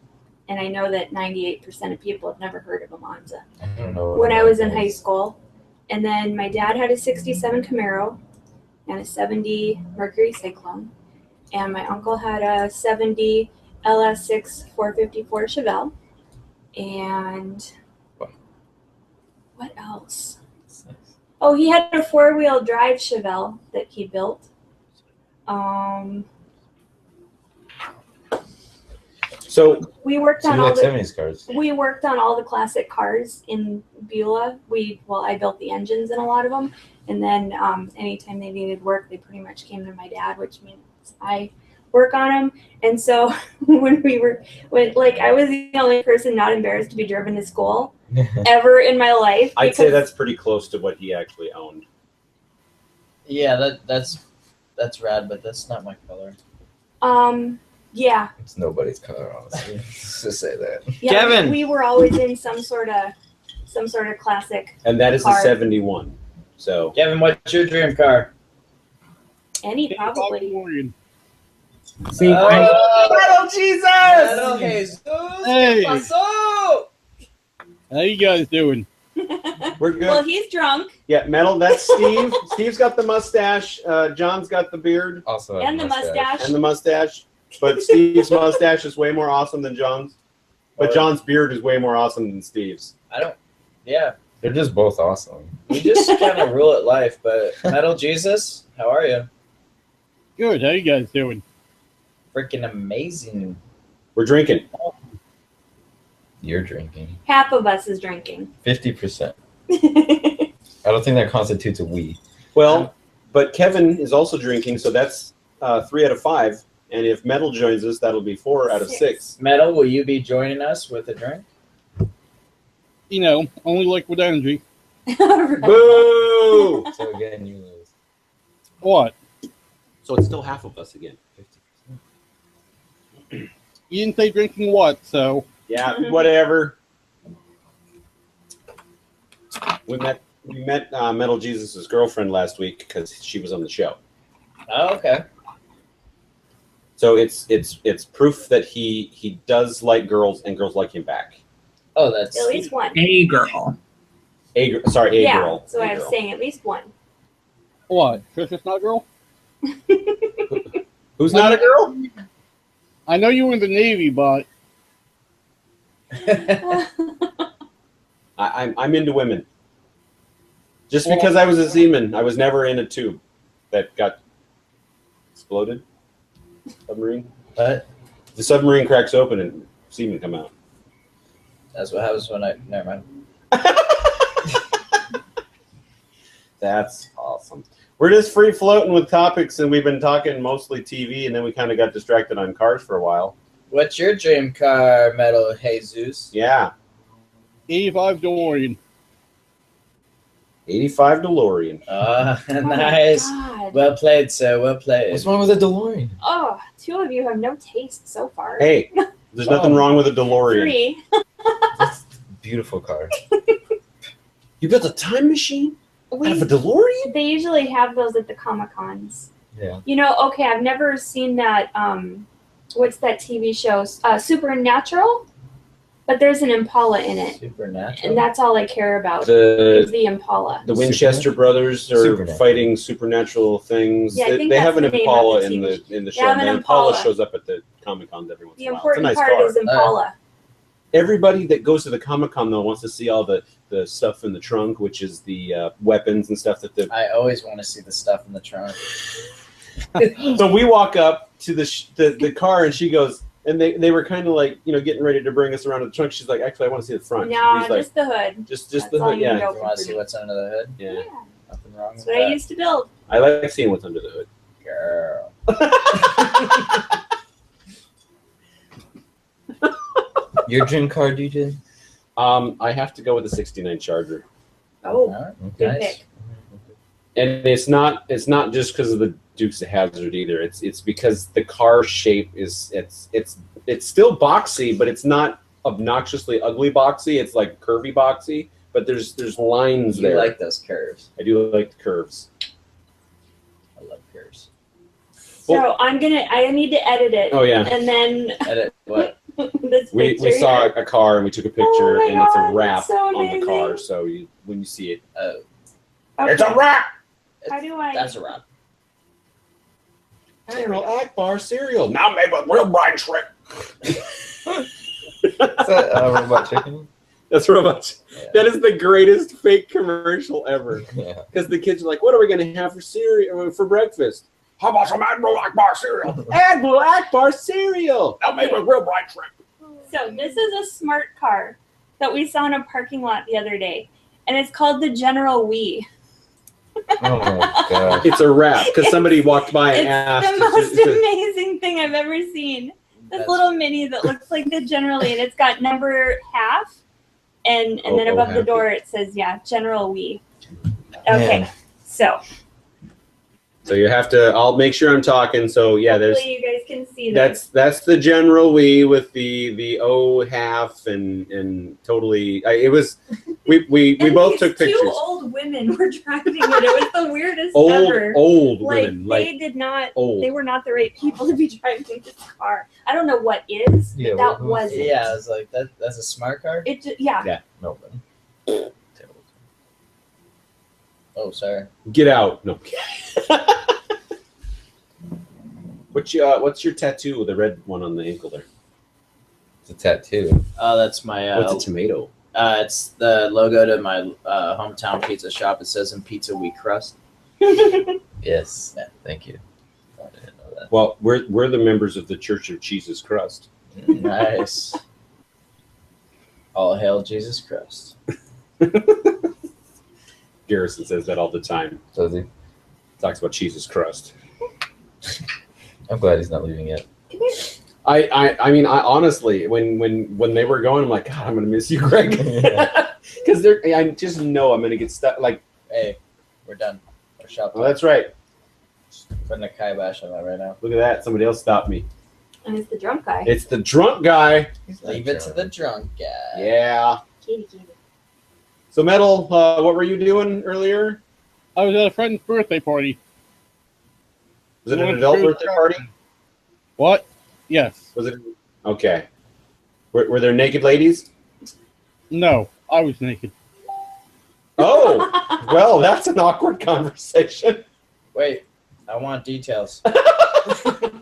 and I know that 98% of people have never heard of a Monza. I don't know. When I was in high school, and then my dad had a 67 Camaro and a 70 Mercury Cyclone, and my uncle had a 70 LS6 454 Chevelle, and what else? Oh, he had a 4-wheel drive Chevelle that he built. So We worked So on you all like the 70s cars? we worked on all the classic cars in Beulah. I built the engines in a lot of them, And then anytime they needed work, they pretty much came to my dad, which means I work on them. And so when I was the only person not embarrassed to be driven to school ever in my life. I'd say that's pretty close to what he actually owned. Yeah, that's rad, but that's not my color. Yeah. It's nobody's color, honestly. Just say that. Yeah, Kevin! we were always in some sort of classic. And that is Car. a 71. So Kevin, what's your dream car? Any probably. See, Metal Jesus! Metal Jesus! Hey. Paso! How you guys doing? we're good. Well, he's drunk. Yeah, Metal, that's Steve. Steve's got the mustache. John's got the beard Also, have And the mustache. and the mustache. But Steve's mustache is way more awesome than John's. But John's beard is way more awesome than Steve's. Yeah, They're just both awesome. we just kind of rule at life, but Metal Jesus, how are you? Good. How you guys doing? Freaking amazing. We're drinking. You're drinking. Half of us is drinking. 50%. I don't think that constitutes a we. Well, but Kevin is also drinking, so that's 3 out of 5. And if Metal joins us, that'll be 4 out of 6. Metal, will you be joining us with a drink? You know, only liquid energy. Boo! So again, you lose. What? So it's still half of us again. 50%. You didn't say drinking what, so Yeah, whatever. We met Metal Jesus' girlfriend last week because she was on the show. Oh, okay. So it's proof that he does like girls and girls like him back. Oh, that's At least one. a girl. A girl. So A I was girl. saying at least one. what? Tricia's not a girl? Who's not a girl? I know you were in the Navy, but I'm into women. Just because I was a seaman, I was never in a tube that got exploded. Submarine. What? The submarine cracks open and seamen come out. That's what happens when I. Never mind. That's awesome. We're just free floating with topics, and we've been talking mostly TV, and then we kind of got distracted on cars for a while. What's your dream car, Metal Jesus? Yeah, 85 DeLorean. 85 DeLorean. Ah, Oh my nice. God. Well played, sir. Well played. What's wrong with a DeLorean? Oh, 2 of you have no taste so far. Hey, there's nothing wrong with a DeLorean. 3. It's a beautiful car. You built a time machine out of a We, DeLorean? they usually have those at the Comic-Cons. Yeah. You know, okay, I've never seen that, what's that TV show? Supernatural? But there's an Impala in it. Supernatural. And that's all I care about is The the Impala. Winchester brothers are Supernatural. fighting supernatural things. Yeah, I think they that's have an the name of Impala the in TV the They show. have And an the Impala Impala. shows up at the Comic-Cons every once The in a while. It's a important nice part car. is Impala. Everybody that goes to the Comic-Con, though, wants to see all the stuff in the trunk, which is the weapons and stuff that the... I always want to see the stuff in the trunk. So we walk up to the car, and she goes... And they were kind of like, you know, getting ready to bring us around to the trunk. She's like, actually, I want to see the front. No, He's like, just the hood. just That's the all hood, you yeah. know. You want to see what's under the hood? Yeah. Nothing wrong That's with what I that. used to build. I like seeing what's under the hood. Girl. Your dream car, DJ? I have to go with the 69 Charger. Oh, Alright, good nice. pick. And it's not just because of the Dukes of Hazzard either. It's because the car shape is it's still boxy, but it's not obnoxiously ugly boxy. It's like curvy boxy, but there's lines You there. like those curves. I do like the curves. I love curves. So I need to edit it. Oh yeah. And then Edit what? this We picture saw here. a car and we took a picture Oh my and it's God, a wrap that's so on the car. amazing. So when you see it, Okay. it's a wrap. How do I? That's a wrap. General Akbar cereal now made with real brine shrimp. Is that Robot Chicken? That's robots. Yeah. That is the greatest fake commercial ever. Yeah. Because the kids are like, "What are we going to have for cereal for breakfast? How about some Admiral Akbar cereal? Admiral Akbar cereal. Now made with real brine shrimp." So this is a smart car that we saw in a parking lot the other day, and it's called the General Wii. Oh my god. It's a wrap because somebody walked by and It's asked. the most It's a- amazing thing I've ever seen. This That's- little mini that looks like the general Lee, and it's got number half, and Oh, then above the half. door it says, General Wee. Okay, Man. so So you have to. I'll make sure I'm talking. So yeah, there's. hopefully you guys can see this. That's the general we with the O half and totally. It was. We And both these took pictures. Two old women were driving it. It was the weirdest Old ever. old Like women they did not. old. They were not the right people to be driving this car. I don't know what is. Yeah, But that who- wasn't. Yeah, I was like, that's a smart car? It just, yeah. Yeah. Melbourne. Oh, sorry. Get out. No. What's your tattoo? The red one on the ankle there. It's a tattoo. Oh, that's my. What's a tomato? It's the logo to my hometown pizza shop. It says in pizza we crust. Yes. Yeah. Thank you. I didn't know that. Well, we're the members of the Church of Jesus Christ. Nice. All hail Jesus Christ. Garrison says that all the time. Does he? Talks about Jesus Christ. I'm glad he's not leaving yet. I mean, honestly, when they were going, I'm like, God, I'm gonna miss you, Greg, because I just know I'm gonna get stuck. Like, Hey, we're done. Our shop. oh, that's right. Putting a kibosh on that right now. Look at that. Somebody else stopped me. And it's the drunk guy. It's the drunk guy. Leave it to the drunk guy. Yeah. Katie. So, Metal, what were you doing earlier? I was at a friend's birthday party. Was it an Going adult through birthday party? What? Yes. Was it? Okay. Were there naked ladies? No, I was naked. Oh, well, that's an awkward conversation. Wait, I want details.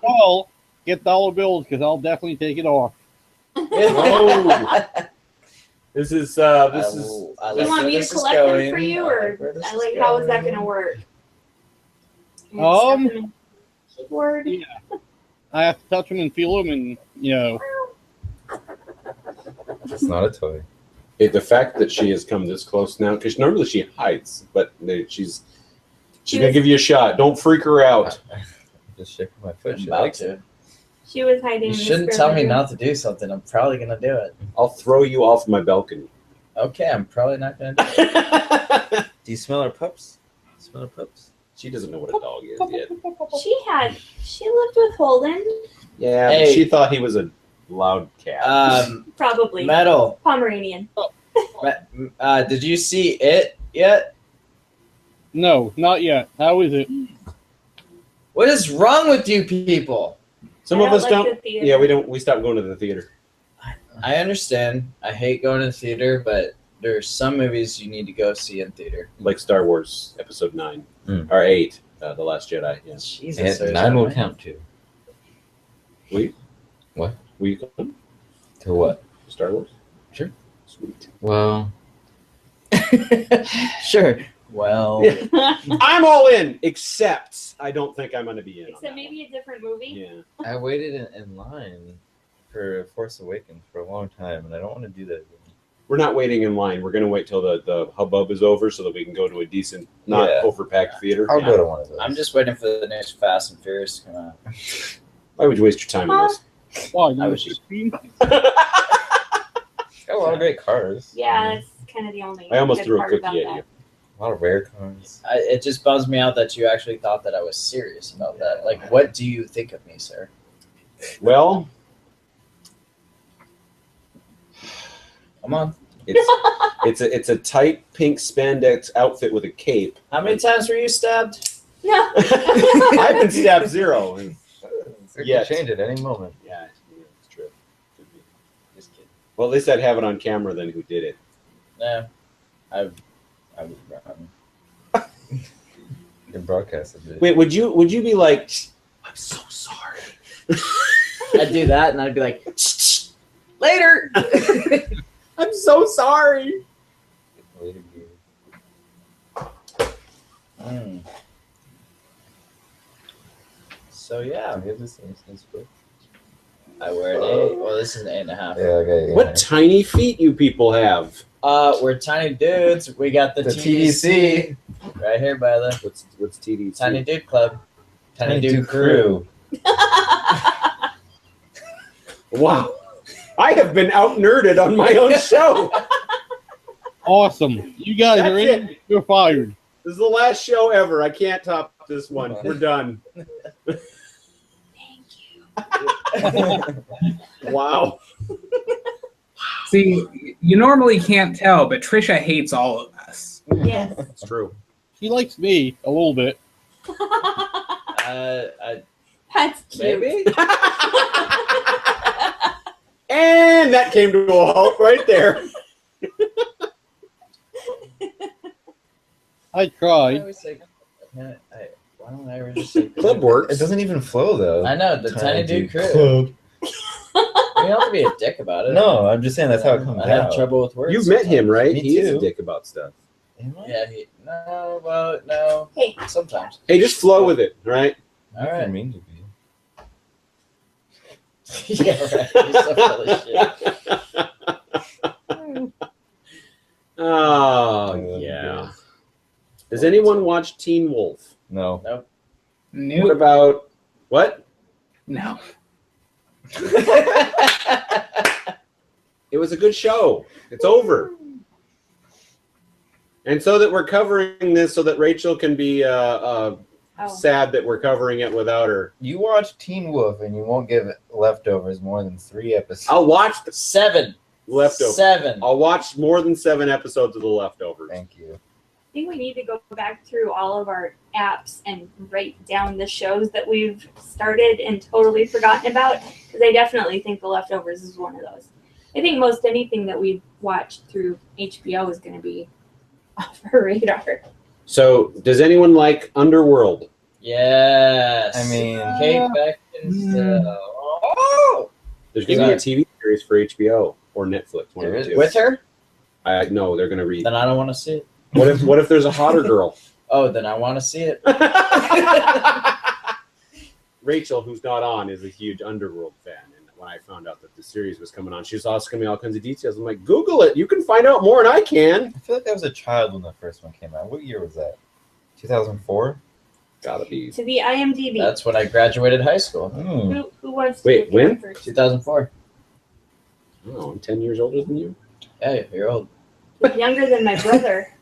Well, get dollar bills because I'll definitely take it off. Oh. This is this is. Do you want me to collect them for you, or like how is that gonna work? You stuff them in keyboard? Yeah. I have to touch them and feel them, and It's not a toy. The fact that she has come this close now, because normally she hides, but she's gonna give you a shot. Don't freak her out. I'm just shaking my foot. I'm She about likes it. to. She was hiding. You in the shouldn't spare tell me bedroom. not to do something. I'm probably gonna do it. I'll throw you off my balcony. Okay, I'm probably not gonna do it. Do you smell her pups? Smell her pups? She doesn't know what a dog is yet. She lived with Holden, Yeah, Hey. but she thought he was a loud cat. probably Metal. Pomeranian. Did you see it yet? no, not yet. How is it? What is wrong with you people? Some I of us like don't. the theater. Yeah, we don't. We stopped going to the theater. I understand. I hate going to the theater, but there's some movies you need to go see in theater. Like Star Wars Episode 9 Mm. or 8, The Last Jedi. Yeah. Jesus, And there's 9 that will many. count too. Will you come To what? to Star Wars? Sure. Sweet. Well, sure. Well, Yeah. I'm all in, except I don't think I'm going to be in. on Except that maybe a different movie. one. I waited in line for Force Awakens for a long time, and I don't want to do that again. We're not waiting in line. We're going to wait till the hubbub is over so that we can go to a decent, not Yeah. overpacked theater. I'll Yeah. go to one of those. I'm just waiting for the next Fast and Furious to come out. Why would you waste your time on this? Why? I Number was just- 16? It's got a lot of great cars. Yeah, that's kind of the only. I almost good threw a part cookie about at that. you. A lot of rare cars. It just bums me out that you actually thought that I was serious about that. Like, what do you think of me, sir? Well, Come on. it's a tight pink spandex outfit with a cape. How many times were you stabbed? No. I've been stabbed 0. It Yes. could change at any moment. Yeah, it's true. Just kidding. Well, at least I'd have it on camera then who did it. Nah, I was wrong. You can broadcast it. Wait, would you be like, I'm so sorry. I'd do that, and I'd be like, later. I'm so sorry. Later, Mm. So yeah, we have this instance, but I wear an 8. Well, this is an 8.5. yeah, okay. What tiny feet you people have. We're tiny dudes. We got the The TVC. TVC. Right here by the What's TD2? Tiny Dude Club. Tiny Dude Crew. Wow. I have been out-nerded on my own show. Awesome. You guys That's are in. You're fired. This is the last show ever. I can't top this one. We're done. Thank you. Wow. See, you normally can't tell, but Tricia hates all of us. Yes. It's true. She likes me a little bit. That's cute. Maybe. And that came to a halt right there. I I tried. always say, why don't I ever just say Club works. It doesn't even flow though. I know, the Tiny Dude Crew. Club. You don't have to be a dick about it. No, I'm just saying that's how it comes I have out. trouble with words. You've met him, sometimes. right? Me He is a too. dick about stuff. Am I? Yeah, no. Hey. Sometimes. Hey, just flow with it, right? All I right. mean to be. Yeah, right. You're so full of shit. Oh, yeah. Does anyone watch Teen Wolf? No. What Nope. about what? No. It was a good show. It's over. And so that we're covering this so that Rachel can be sad that we're covering it without her. You watch Teen Wolf and you won't give Leftovers more than 3 episodes. I'll watch the 7. Leftovers. 7. I'll watch more than 7 episodes of The Leftovers. Thank you. I think we need to go back through all of our apps and write down the shows that we've started and totally forgotten about, because I definitely think The Leftovers is one of those. I think most anything that we've watched through HBO is going to be off our radar. So, does anyone like Underworld? Yes. I mean, Kate Beckinsale. Oh! There's going to be a TV series for HBO or Netflix. One of There the is. two. With her? I know they're going to read. Then I don't want to see it. What if there's a hotter girl? Oh, then I want to see it. Rachel, who's not on, is a huge Underworld fan. And when I found out that the series was coming on, she was asking me all kinds of details. I'm like, Google it. You can find out more than I can. I feel like I was a child when the first one came out. What year was that? 2004? Gotta be. To the IMDb. That's when I graduated high school. Who wants to Wait, look it when? up first? 2004. Oh, I'm 10 years older than you. Hey, you're old. Younger than my brother.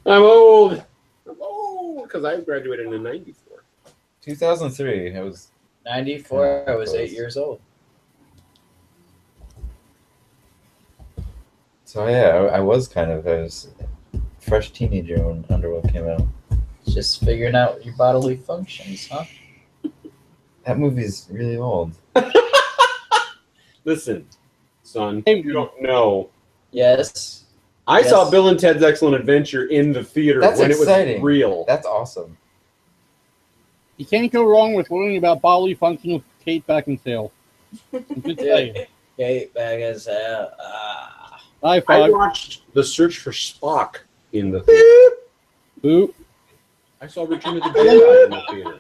I'm old. Because I graduated in 94. 2003. I was 94. I was 8 years old. So yeah, I was a fresh teenager when Underworld came out. Just figuring out your bodily functions, huh? That movie's really old. Listen, son, you don't know. Yes. I saw Yes. Bill and Ted's Excellent Adventure in the theater That's when exciting. it was real. That's awesome. You can't go wrong with learning about bodily function with Kate Beckinsale. I'm just saying. Kate Beckinsale. High I five. watched The Search for Spock in the theater. Boo. I saw Return of the Jedi in the theater.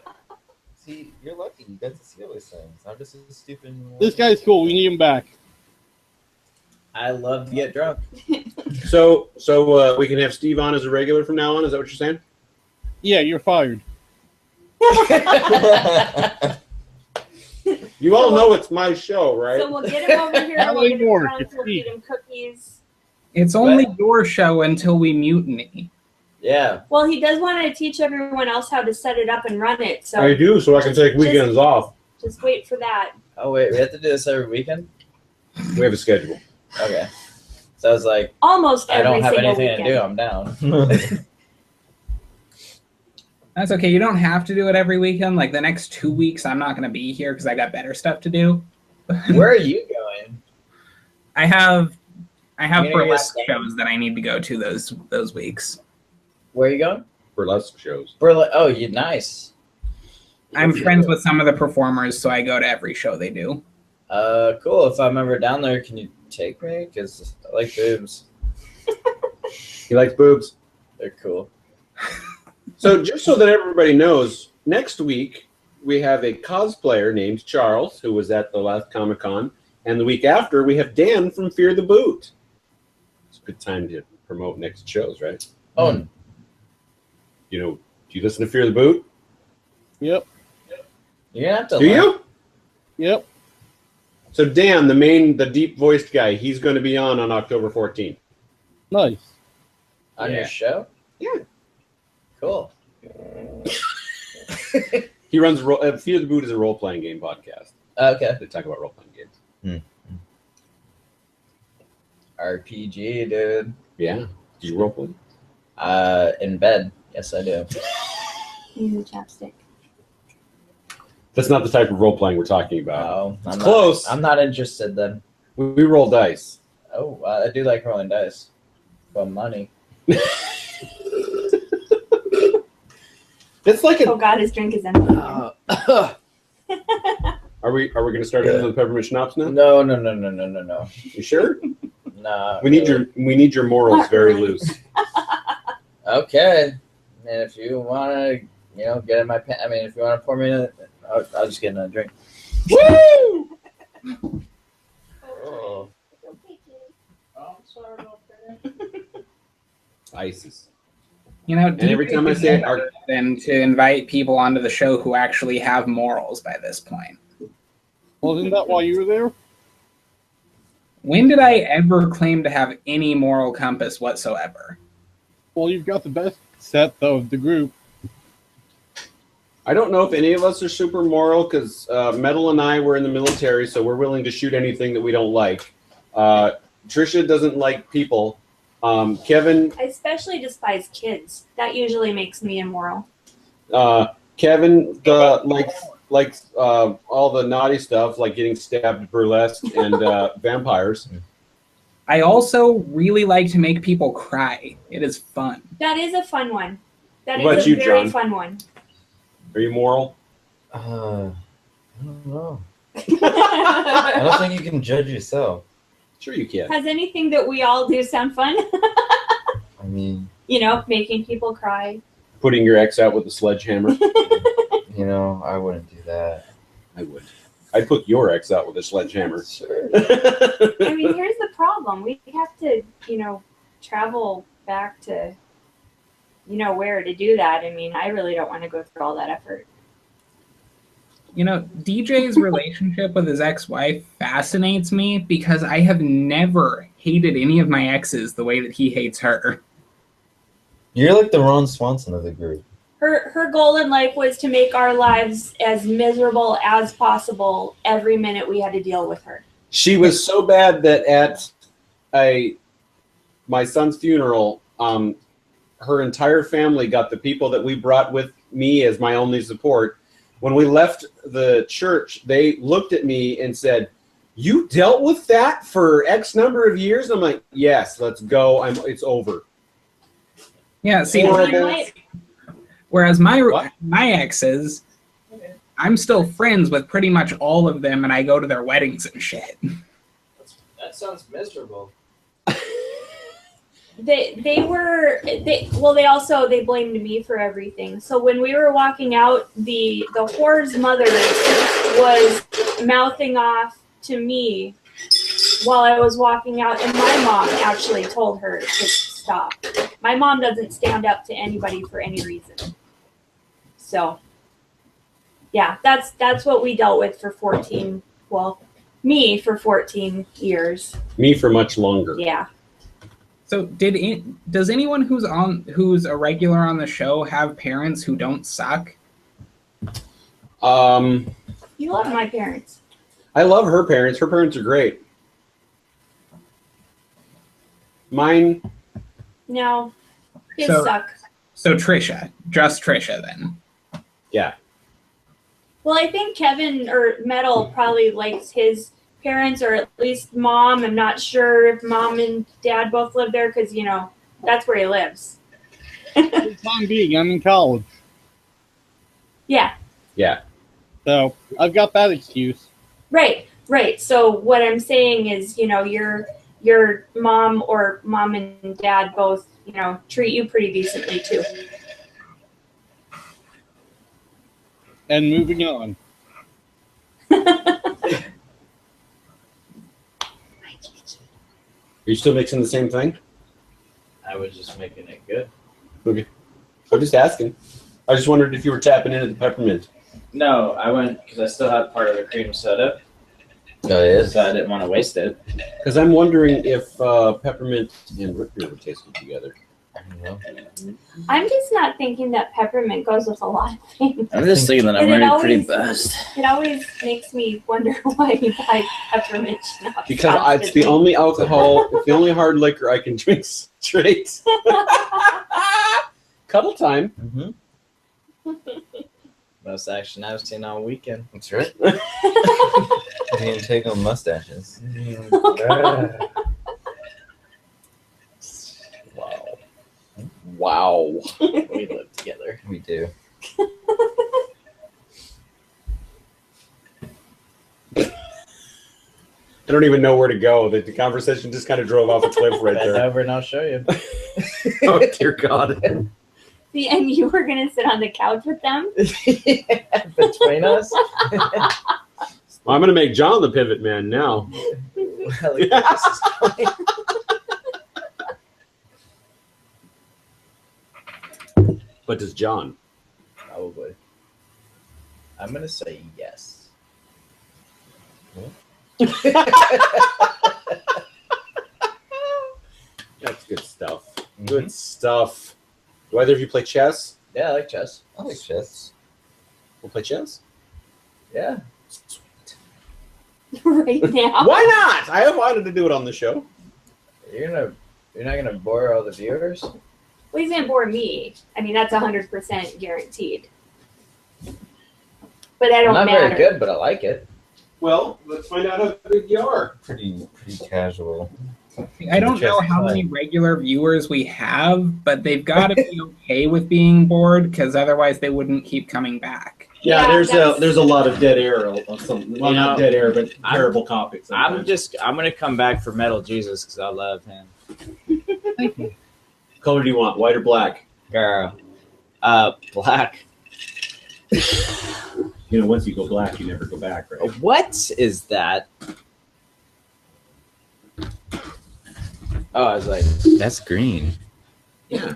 See, you're lucky. You got to see all these things. I'm just as stupid. This guy's cool. We need him back. I love to get drunk. So we can have Steve on as a regular from now on. Is that what you're saying? Yeah, you're fired. You all know it's my show, right? So we'll get him over here. Not We'll get him anymore. drunk. It's We'll Steve. feed him cookies. It's only your show until we mutiny. Yeah. Well, he does want to teach everyone else how to set it up and run it. So I do, so I can take weekends off. just wait for that. Oh, wait. We have to do this every weekend? We have a schedule. Okay. So I was like, Almost I every don't have single anything weekend. to do. I'm down. That's okay. You don't have to do it every weekend. Like the next 2 weeks, I'm not going to be here because I got better stuff to do. Where are you going? I have You're gonna get burlesque stabbed? shows that I need to go to those weeks. Where are you going? Burlesque shows. Oh, you nice. I'm friends with some of the performers, so I go to every show they do. Cool. If I'm ever down there, can you take me? Because I like boobs. He likes boobs. They're cool. So just so that everybody knows, next week we have a cosplayer named Charles, who was at the last Comic-Con, and the week after we have Dan from Fear the Boot. It's a good time to promote next shows, right? Oh, do you listen to Fear the Boot? Yep. You're gonna have to Do learn. you? Yep. So Dan, the deep voiced guy, he's going to be on October 14th. Nice. On Yeah. your show? Yeah. Cool. He runs Fear the Boot is a role playing game podcast. Okay. They talk about role playing games. RPG, dude. Yeah. Do you role play? In bed. Yes, I do. Use a chapstick. That's not the type of role playing we're talking about. No, I'm Close. I'm not interested then. We roll dice. Oh, I do like rolling dice. For money. It's like Oh God, his drink is empty. Are we going to start into the peppermint schnapps now? No. You sure? Nah. We need your morals Not very really. loose. Okay. And if you want to, get in my pants. I mean, if you want to pour me I'll just get another drink. Woo! Oh. Isis. And every time I say it, then to invite people onto the show who actually have morals by this point. Wasn't that why you were there? When did I ever claim to have any moral compass whatsoever? Well, you've got the best set of the group. I don't know if any of us are super moral because Metal and I were in the military, so we're willing to shoot anything that we don't like. Tricia doesn't like people. Kevin, I especially despise kids. That usually makes me immoral. Kevin likes all the naughty stuff, like getting stabbed, burlesque, and vampires. I also really like to make people cry. It is fun. That is a fun one. That What about is a you, very John? fun one. Are you moral? I don't know. I don't think you can judge yourself. Sure you can. Has anything that we all do sound fun? I mean, Making people cry. Putting your ex out with a sledgehammer. I wouldn't do that. I would. I'd put your ex out with a sledgehammer. Sure. I mean, here's the problem. We have to, travel back to, where to do that. I mean, I really don't want to go through all that effort. DJ's relationship with his ex-wife fascinates me because I have never hated any of my exes the way that he hates her. You're like the Ron Swanson of the group. Her goal in life was to make our lives as miserable as possible every minute we had to deal with her. She was so bad that at my son's funeral, her entire family got the people that we brought with me as my only support. When we left the church, they looked at me and said, "You dealt with that for X number of years?" I'm like, "Yes, let's go. It's over." Yeah, see, Horrible. whereas my What? exes, I'm still friends with pretty much all of them, and I go to their weddings and shit. That sounds miserable. They blamed me for everything. So when we were walking out, the whore's mother was mouthing off to me while I was walking out, and my mom actually told her to stop. My mom doesn't stand up to anybody for any reason. So yeah, that's what we dealt with for 14 years. Me for much longer. Yeah. So does anyone who's a regular on the show have parents who don't suck? You love my parents. I love her parents. Her parents are great. Mine, No, his So- suck. So Tricia, just Tricia then. yeah. Well, I think Kevin or Metal probably likes his parents, or at least mom. I'm not sure if mom and dad both live there because, that's where he lives. For the time being, I'm in college. Yeah, Yeah. So I've got that excuse. right. So what I'm saying is, your mom or mom and dad both, treat you pretty decently too. And moving on. Are you still mixing the same thing? I was just making it good. Okay. I'm just asking. I just wondered if you were tapping into the peppermint. No, I went because I still had part of the cream soda, Oh, it is. so I didn't want to waste it. Because I'm wondering if peppermint and root beer would taste good together. I don't know. I'm just not thinking that peppermint goes with a lot of things. I'm just thinking that I'm And it already pretty always- buzzed. It always makes me wonder why you buy peppermint schnapps. Because it's the only alcohol, it's the only hard liquor I can drink straight. Cuddle time. Mm-hmm. Most action I've seen all weekend. That's right. The intake of mustaches. Wow. Wow. We live together. We do. I don't even know where to go. The conversation just kind of drove off a cliff right Bend there. over and I'll show you. Oh, dear God. See, and you were gonna sit on the couch with them. Between us. I'm going to make John the pivot man now. Well, this is going. But does John? Probably. I'm gonna say yes. That's good stuff. Good stuff. Do either of you play chess? Yeah, I like chess. I like chess. We'll play chess? Yeah. Right now. Why not? I have wanted to do it on the show. You're not gonna bore all the viewers. Well, he's gonna bore me. I mean, that's 100% guaranteed. But that I'm don't not matter. very good, but I like it. Well, let's find out how good you are. Pretty casual. I don't know how many regular viewers we have, but they've got to be okay with being bored because otherwise they wouldn't keep coming back. Yeah, Yeah, there's a lot of dead air on some. Well, You not know, dead air, but terrible topics. I'm gonna come back for Metal Jesus because I love him. Color do you want? White or black? Girl. Black. You know, once you go black, you never go back, right? What is that? Oh, I was like, That's green. Yeah.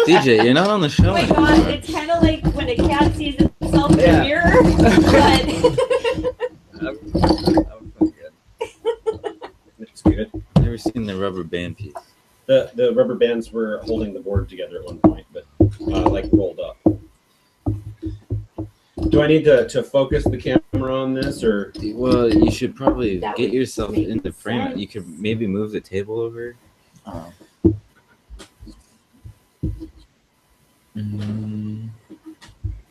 DJ, you're not on the Oh show my anymore. god, it's kind of like when a cat sees itself in Yeah. the mirror. But I'm good. It's good. Never seen the rubber band piece. The rubber bands were holding the board together at one point, but like rolled up. Do I need to focus the camera on this, or Well, you should probably That get would yourself make in the frame. sense. You could maybe move the table over. Oh. Mm,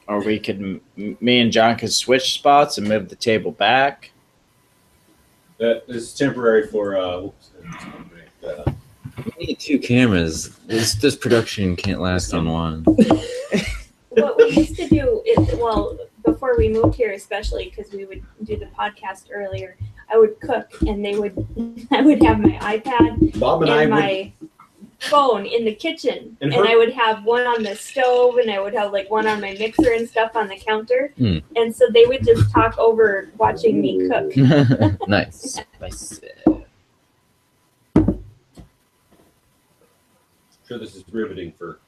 Or we could, me and John could switch spots and move the table back. that is temporary for? we need two cameras. This production can't last on one. what we used to do is, well, before we moved here, especially because we would do the podcast earlier, I would cook and I would have my iPad Bob and I and would. my phone in the kitchen, And and her- I would have one on the stove, and I would have like one on my mixer and stuff on the counter. And so they would just talk over watching me cook. Nice. Sure, this is riveting for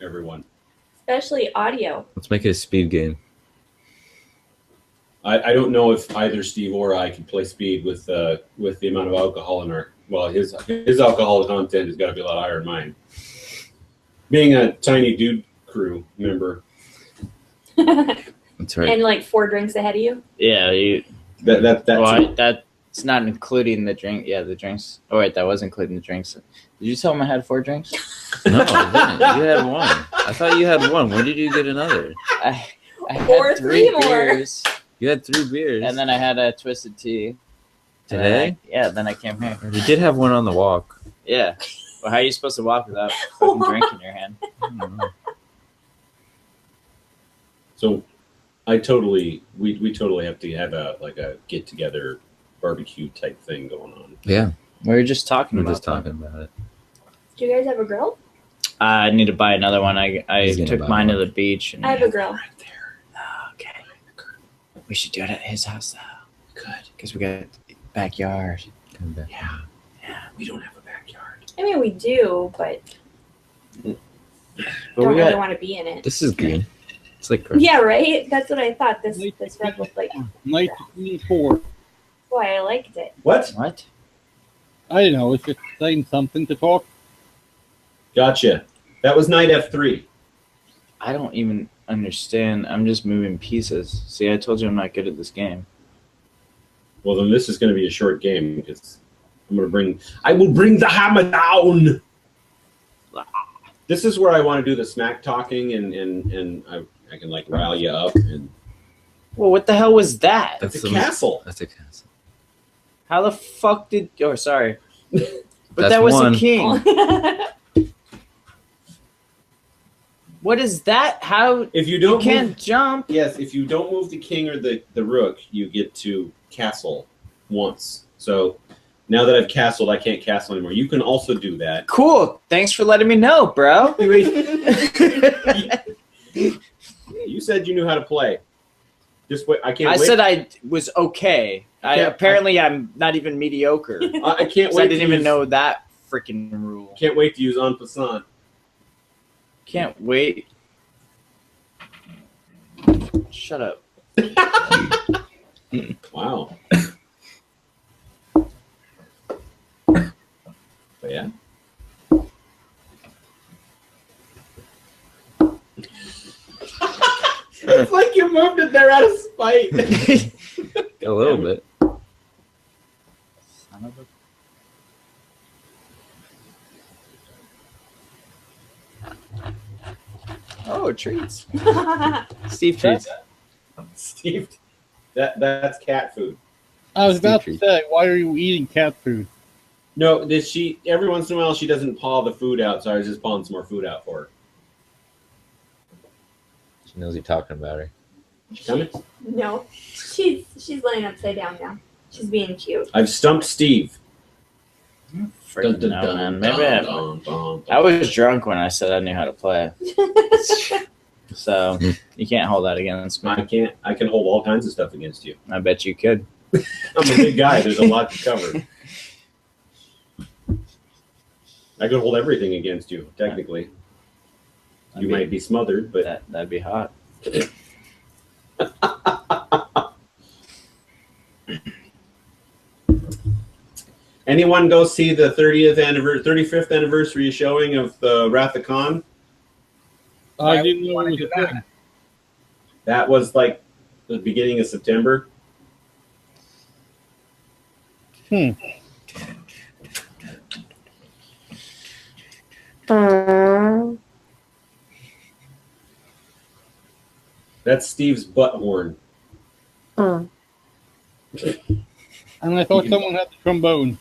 everyone. Especially audio. Let's make it a speed game. I don't know if either Steve or I can play speed with the amount of alcohol in our. Well, his alcohol content has got to be a lot higher than mine. Being a tiny dude crew member, That's right. And like 4 drinks ahead of you. Yeah, that's that's not including the drink. Yeah, the drinks. Oh wait, that was including the drinks. Did you tell him I had 4 drinks? No, I didn't. You had one. I thought you had one. When did you get another? I Or had 3 more. beers, You had 3 beers. and then I had a twisted tea. Today? Then I came here. You did have one on the walk. Yeah. Well, how are you supposed to walk without a fucking drink in your hand? I don't know. So we totally have to have a get together barbecue type thing going on. Yeah, We were just talking we were about just talking about it. Do you guys have a grill? I need to buy another one. I He's gonna took buy mine one. to the beach. And I have a grill. Right there. Okay. We should do it at his house though. Good. Because we got Backyard. Yeah, we don't have a backyard. I mean, we do, but But don't we really got want to be in it. This is green. It's like grass. Yeah, right? That's what I thought. This red looked like. 1984. Boy, I liked it. What? what? I don't know. It's just saying something to talk. Gotcha. That was knight f3. I don't even understand. I'm just moving pieces. See, I told you I'm not good at this game. Well, then this is going to be a short game because I will bring the hammer down. This is where I want to do the smack talking and I can like rile you up. And Well, what the hell was that? it's a castle. That's a castle. How the fuck did? Oh, sorry. But That's that was one. a king. What is that? How If you you don't can't move, jump? yes, if you don't move the king or the rook, you get to castle once. So now that I've castled, I can't castle anymore. You can also do that. Cool. Thanks for letting me know, bro. You said you knew how to play. Just wait. I can't. I wait. said I was okay. Apparently, I'm not even mediocre. I can't 'Cause wait. I didn't even know that freaking rule. Can't wait to use en passant. Can't wait. Shut up. Wow. But yeah. It's like you moved it there out of spite. A little bit. Son of a... Oh, treats. Steve treats. Steve, that's cat food. I was about to Steve say, why are you eating cat food? No, every once in a while she doesn't paw the food out, so I was just pawing some more food out for her. She knows you're talking about her. She coming? No, she's laying upside down now. She's being cute. I've stumped Steve. Freaking no, man. Maybe I was drunk when I said I knew how to play. So you can't hold that against me. I can't. I can hold all kinds of stuff against you. I bet you could. I'm a big guy. There's a lot to cover. I could hold everything against you, technically. You might be smothered, but that'd be hot. anyone go see the 35th anniversary showing of the Wrath of Khan? I didn't know it was a thing. That was like the beginning of September. That's Steve's butt horn. And I thought someone had the trombone.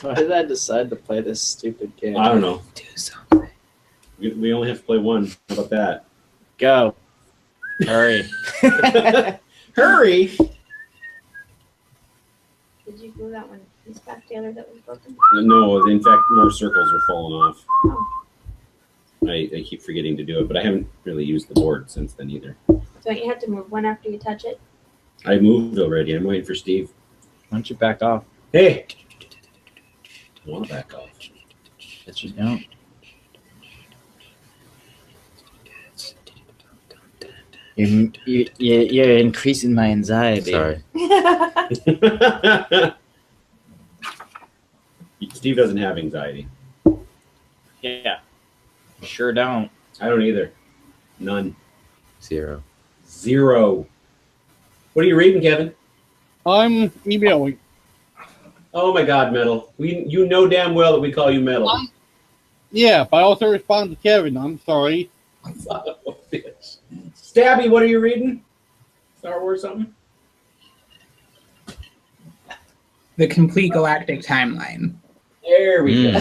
Why did I decide to play this stupid game? I don't know. Do something. We only have to play one. How about that? Go. Hurry. Hurry! Did you glue that one piece back together that was broken? No, in fact, more circles are falling off. Oh. I keep forgetting to do it, but I haven't really used the board since then either. Don't you have to move one after you touch it? I moved already. I'm waiting for Steve. Why don't you back off? Hey! I want to back off. But you don't. You're increasing my anxiety. Sorry. Steve doesn't have anxiety. Yeah. Sure don't. I don't either. None. 0. Zero. What are you reading, Kevin? I'm emailing. Oh my God, Metal. You know damn well that we call you Metal. Yeah, but I also respond to Kevin. I'm sorry. Son of a bitch. Stabby, what are you reading? Star Wars something? The complete galactic timeline. There we go.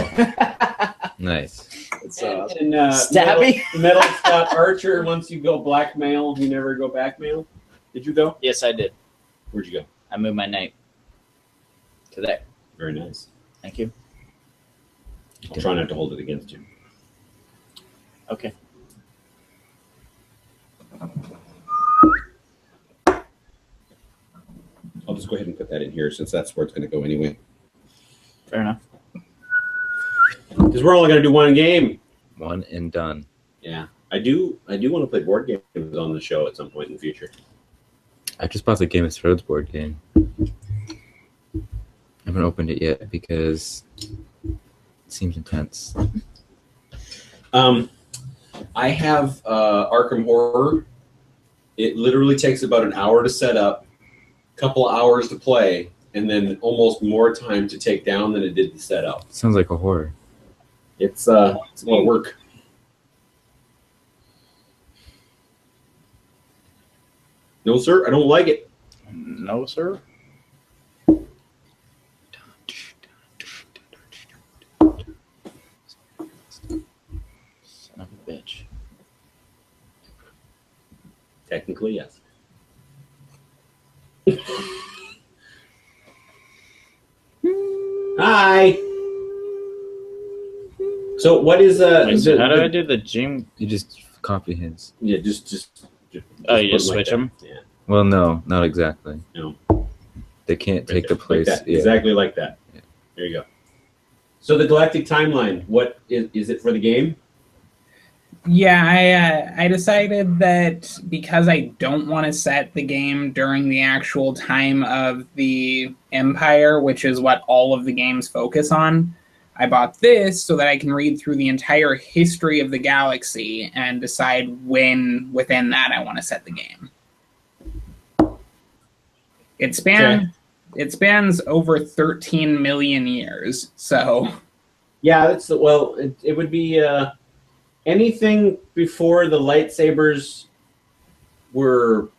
Nice. It's And, Stabby? Metal Scott Archer, once you go blackmail, you never go backmail. Did you go? Yes, I did. Where'd you go? I moved my knight to there. Very nice. Thank you. I'll try not to hold it against you. Okay. I'll just go ahead and put that in here since that's where it's going to go anyway. Fair enough. Because we're only going to do one game. One and done. Yeah, I do want to play board games on the show at some point in the future. I just bought the Game of Thrones board game. I haven't opened it yet because it seems intense. I have Arkham Horror. It literally takes about an hour to set up, couple hours to play, and then almost more time to take down than it did to set up. Sounds like a horror. It's a lot of work. No, sir, I don't like it. No, sir. Son of a bitch. Technically, yes. Hi. So what is Wait, so how do I do the gym? You just copy his. Yeah, just Oh, you put just like switch that. them? Yeah. Well, no, not exactly. No. They can't Right take there, the place. like that. Yeah. Exactly like that. Yeah. There you go. So the galactic timeline, what is it for the game? Yeah, I decided that because I don't want to set the game during the actual time of the Empire, which is what all of the games focus on, I bought this so that I can read through the entire history of the galaxy and decide when within that I want to set the game. It spans over 13 million years, so Yeah, that's it would be anything before the lightsabers were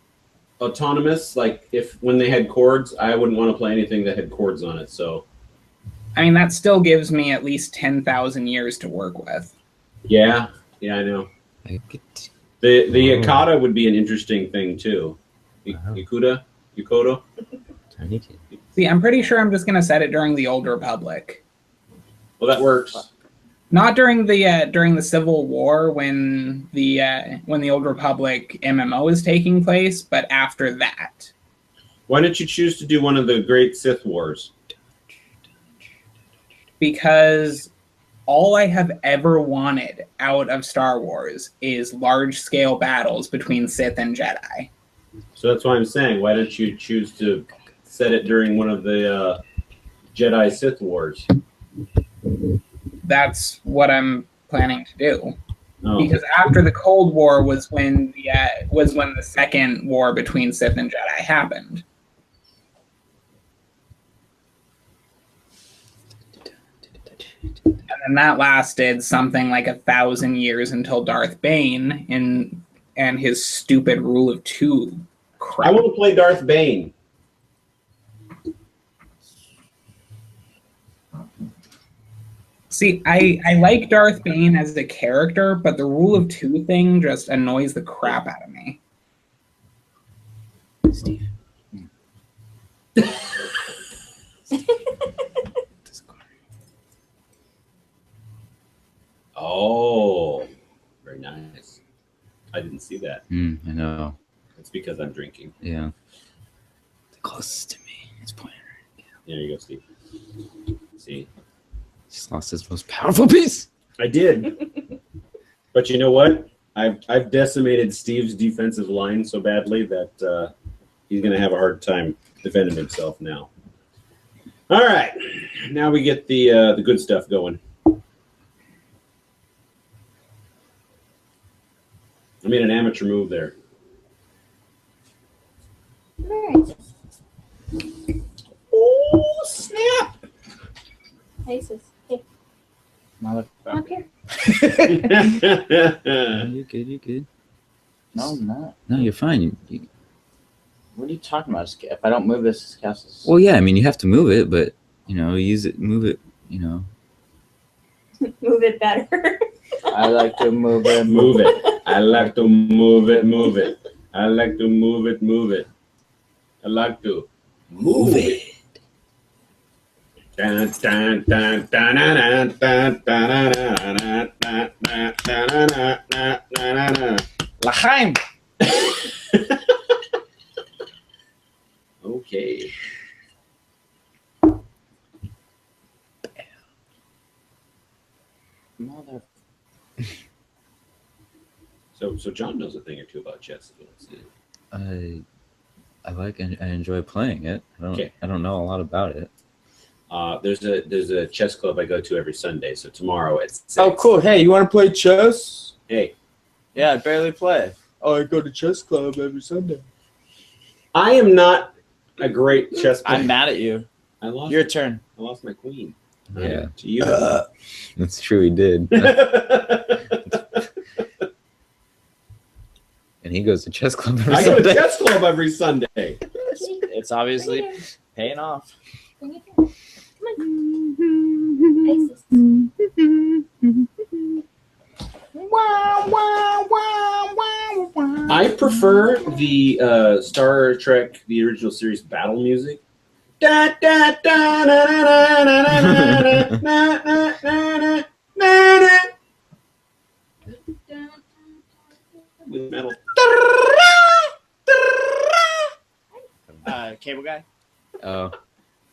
autonomous. Like when they had cords, I wouldn't want to play anything that had cords on it. So I mean that still gives me at least 10,000 years to work with. yeah, I know. I get- The Oh. Yakata would be an interesting thing too. Wow. Yukoto. Tiny kid. See, I'm pretty sure I'm just gonna set it during the Old Republic. Well, that works. Not during the Civil War when the Old Republic MMO is taking place, but after that. Why didn't you choose to do one of the Great Sith Wars? Because all I have ever wanted out of Star Wars is large-scale battles between Sith and Jedi. So that's why I'm saying, why don't you choose to set it during one of the Jedi Sith Wars? That's what I'm planning to do. Oh. Because after the Cold War was when the second war between Sith and Jedi happened. And then that lasted something like 1,000 years until Darth Bane and his stupid rule of two crap. I want to play Darth Bane. See, I like Darth Bane as a character, but the rule of two thing just annoys the crap out of me. Steve. Oh, very nice. I didn't see that. I know. It's because I'm drinking. Yeah. The closest to me. It's pointing right. There you go, Steve. See, Just lost his most powerful piece. I did. But you know what? I've decimated Steve's defensive line so badly that he's going to have a hard time defending himself now. All right, now we get the good stuff going. I made an amateur move there. Alright. Oh snap! Hey, sis. Hey, Motherfucker. come up here. You good? You good? No, I'm not. No, you're fine. You, What are you talking about? If I don't move this castle. well, yeah. I mean, you have to move it, but use it, move it. Move it better. I like to move it. Move it. I like to move it. Move it. I like to move it. Move it. I like to move it. Dun, dun, dun, dun, dun, dun, dun, dun, dun, dun, dun, dun, dun, dun, dun. L'chaim. Okay. Mother. So John knows a thing or two about chess. I enjoy playing it. Okay. I don't know a lot about it. There's a chess club I go to every Sunday. So tomorrow it's 6. Oh, cool. Hey, you want to play chess? Hey, Yeah, I barely play. Oh, I go to chess club every Sunday. I am not a great chess player. I'm mad at you. I lost. Your turn. I lost my queen. Yeah. To you. That's true, he did. And he goes to chess club every I go to Sunday. chess club every Sunday. It's obviously paying off. Bring it here. Come on. Isis. I prefer the Star Trek, the original series battle music. Da, da, da, na, na, na, na, na, na, na, na, na, na. With metal. Cable guy. Oh,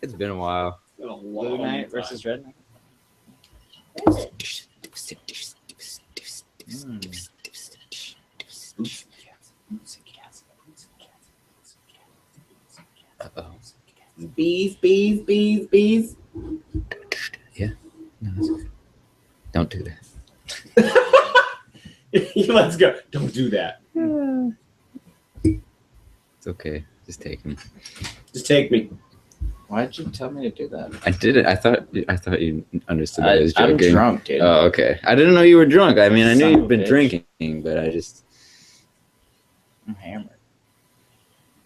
it's been a while. Been a Blue long Knight time. versus Red Knight. Where is it? Uh-oh. Bees, bees, bees, bees. No, that's okay. Don't do that. Let's go. Don't do that. It's okay. Just take him. Just take me. Why'd you tell me to do that? I did it. I thought you understood that I was I'm joking. drunk, dude. Oh, okay. I didn't know you were drunk. I mean, I knew Son of you'd a been bitch. drinking, but I just... I'm hammered.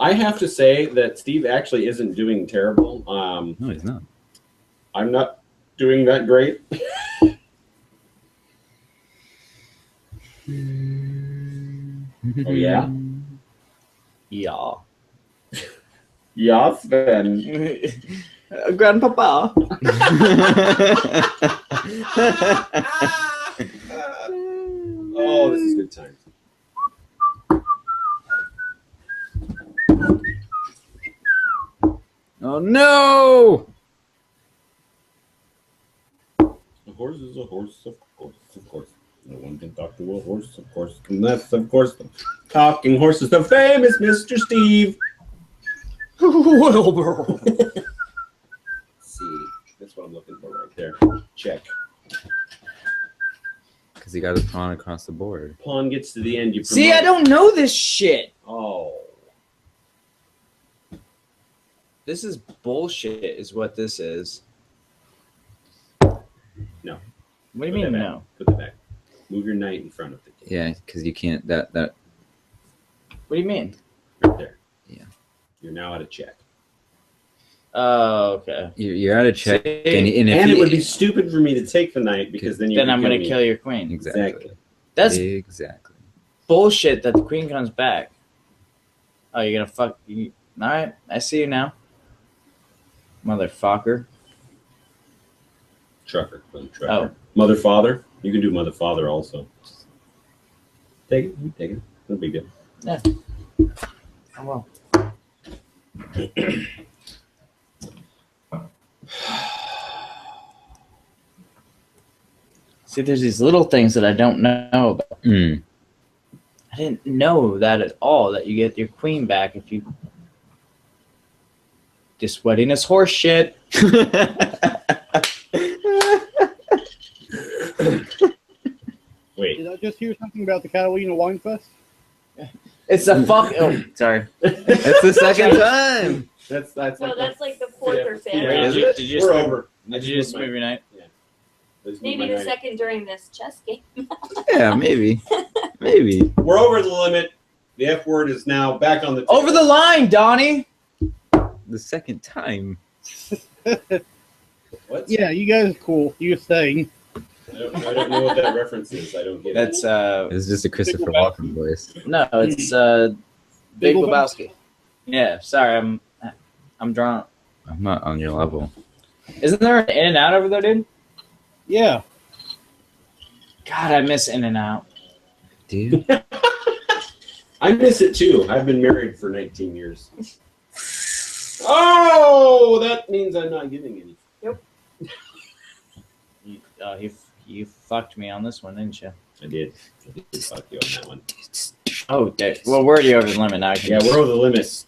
I have to say that Steve actually isn't doing terrible. No, he's not. I'm not doing that great. Oh, yeah? Yeah. Yeah, Sven. Grandpapa. Oh, this is good times. Oh, no! A horse is a horse, of course, of course. No one can talk to a horse, of course. And that's, of course, the talking horse is the famous Mr. Steve. Wilbur. See, that's what I'm looking for right there. Check. Because he got his pawn across the board. Pawn gets to the end. You See, I promote. don't know this shit. Oh. This is bullshit, is what this is. No. What do you Put mean that no? back. Put that back. Move your knight in front of the king. Yeah, because you can't... That What do you mean? Right there. Yeah. You're now at a check. Oh, okay. You're out of check. See? And if And you, it would be stupid for me to take the knight because then you Then I'm gonna me. kill your queen. Exactly. That's Exactly. bullshit that the queen comes back. Oh, you're gonna fuck. You... All right, I see you now, motherfucker. Trucker. Trucker. Oh. Mother, father. You can do mother, father also. Take it. You take it. No big deal. Yeah. Oh well. See, there's these little things that I don't know about. Mm. I didn't know that at all, that you get your queen back if you... Just wedding is horse shit. Wait. Did I just hear something about the Catalina Wine Fest? It's a fuck... Oh, sorry. That's the second time. That's No, that's like the fourth or fifth. Yeah, Is it? Did you We're just- over. Did you just move your night? Maybe the second during this chess game. Yeah, maybe. Maybe. We're over the limit. The F word is now back on the table. Over the line, Donnie! The second time. What? Yeah, you guys are cool. You saying. I don't know what that reference is. I don't get That's, It's just a Christopher Big Walken voice. no, it's, Big Lebowski. Yeah, sorry, I'm drunk. I'm not on your level. Isn't there an In-N-Out over there, dude? Yeah. God, I miss In-N-Out. Dude. I miss it too. I've been married for 19 years. Oh, that means I'm not getting any. Yep. You fucked me on this one, didn't you? I did fuck you on that one. Oh, well, we're already over the limit now. Yeah, we're over the limit.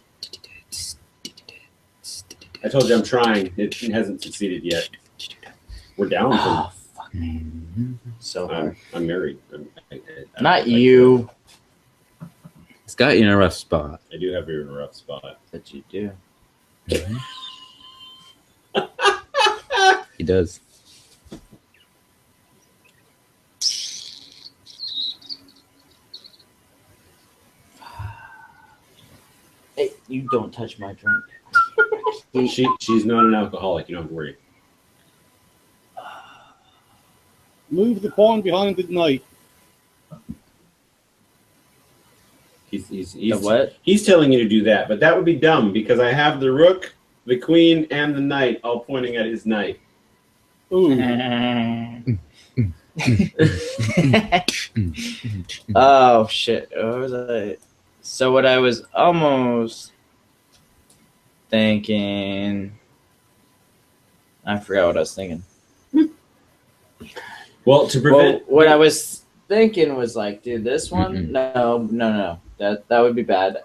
I told you I'm trying. It hasn't succeeded yet. We're down. Oh, fuck me. So hard. I'm married. Not you. It's got you in a rough spot. I do have you in a rough spot. But you do. He does. Hey, you don't touch my drink. She's not an alcoholic. You don't have to worry. Move the pawn behind the knight. He's what? He's telling you to do that, but that would be dumb because I have the rook, the queen, and the knight all pointing at his knight. Ooh. Oh shit! What was I? So what I was almost thinking, I forgot what I was thinking. Well, to prevent what I was thinking was like, dude, this one, no, that would be bad.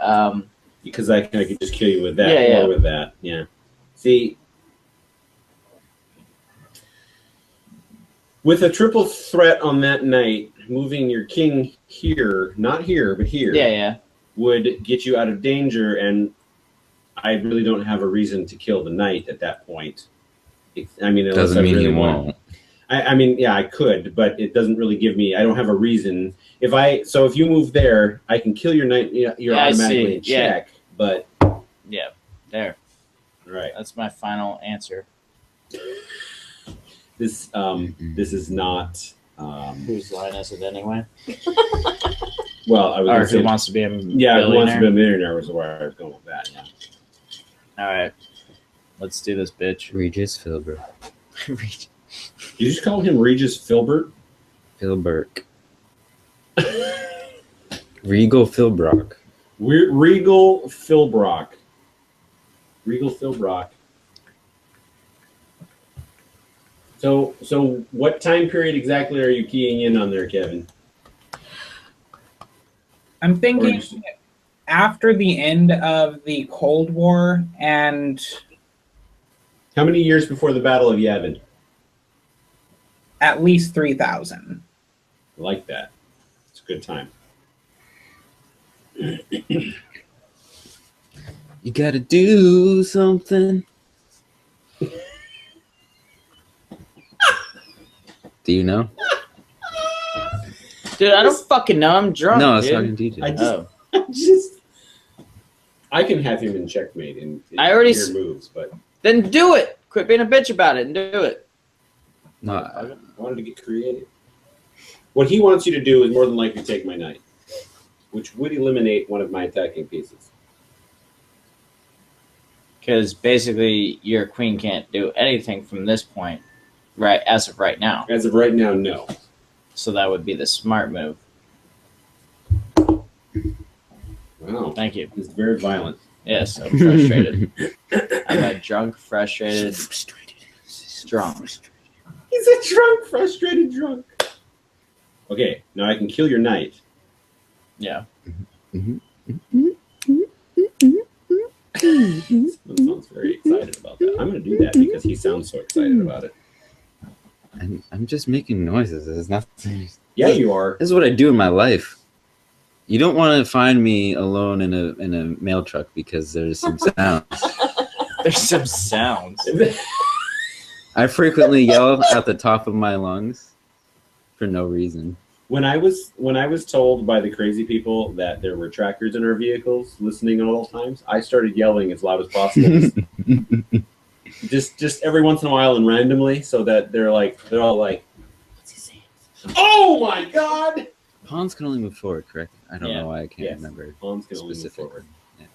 because I could just kill you with that Yeah, or with that. Yeah. See, with a triple threat on that night, moving your king here, not here, but here, yeah, would get you out of danger, and I really don't have a reason to kill the knight at that point. I mean, unless Doesn't I mean really he want. won't. I mean, yeah, I could, but it doesn't really give me. I don't have a reason. If you move there, I can kill your knight. You're Yeah, I automatically in see. Yeah. check. But yeah. There. right, That's my final answer. this is not. Whose line is it anyway? Well, I was Or gonna who say, wants to be a yeah, who wants to be a billionaire? millionaire was where I was going with that. Yeah. All right, let's do this, bitch. Regis Philbrook. Did you just call him Regis Filbert? Philbrook. Regal Philbrook. Regal Philbrock. Regal Philbrock. So what time period exactly are you keying in on there, Kevin? I'm thinking after the end of the Cold War and How many years before the Battle of Yavin? at least 3,000. I like that. It's a good time. You gotta do something. Do you know? Dude, I don't fucking know. I'm drunk. No, it's dude. talking to you. I Oh, I can have him in checkmate in I already your moves, but then do it. Quit being a bitch about it and do it. No, I wanted to get creative. What he wants you to do is more than likely take my knight, which would eliminate one of my attacking pieces. Because basically, your queen can't do anything from this point, right? As of right now. As of right now, no. So that would be the smart move. Wow. Thank you. It's very violent. Yes, I'm frustrated. I'm a drunk, frustrated, drunk. He's a drunk, frustrated drunk. Okay, now I can kill your knight. Yeah. That sounds very excited about that. I'm going to do that because he sounds so excited about it. I'm just making noises. There's nothing. Yeah, you are. This is what I do in my life. You don't want to find me alone in a mail truck because there's some sounds. There's some sounds. I frequently yell at the top of my lungs for no reason. When I was told by the crazy people that there were trackers in our vehicles listening at all times, I started yelling as loud as possible. just every once in a while and randomly, so that they're all like, "What's he saying?" Oh my god! Pawns can only move forward, correct? I don't Yeah. know why I can't Yes. remember. Pawns can only move specifically. forward. Yeah.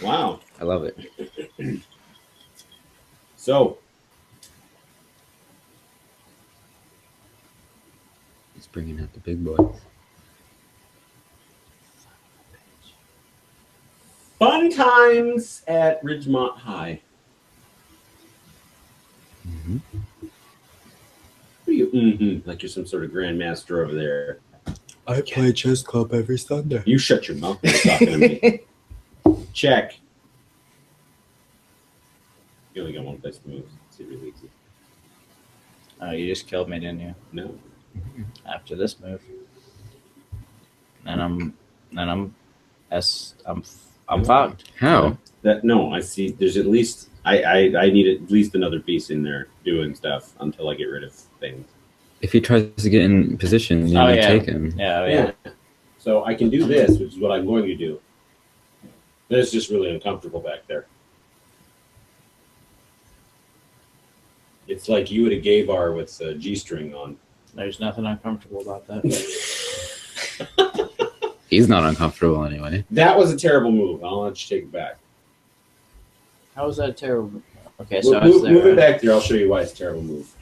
Wow. I love it. So, He's bringing out the big boys. fun times at Ridgemont High. Mm-hmm. What are you, like you're some sort of grandmaster over there. I play chess club every Sunday. You shut your mouth when you're talking to me. Check. You only got one place to move. It's really easy. Oh, you just killed me, didn't you? No. After this move, and I'm fucked. How? No, I see. There's at least I need at least another piece in there doing stuff until I get rid of things. If he tries to get in position, you take him. Yeah. So I can do this, which is what I'm going to do. But it's just really uncomfortable back there. It's like you at a gay bar with a G-string on. There's nothing uncomfortable about that. He's not uncomfortable anyway. That was a terrible move. I'll let you take it back. How was that a terrible move? Okay, so move it back there. I'll show you why it's a terrible move.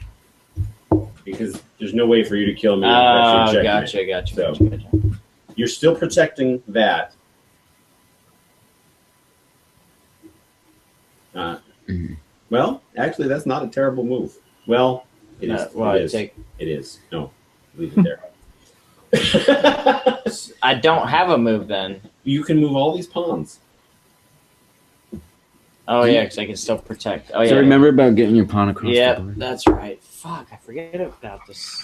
Because there's no way for you to kill me. Oh, gotcha. Gotcha. You're still protecting that. Well, actually, that's not a terrible move. Well, it is. It is. No, leave it there. I don't have a move then. You can move all these pawns. Oh yeah, because I can still protect. Oh yeah. So remember about getting your pawn across the board? That's right. Fuck, I forget about this.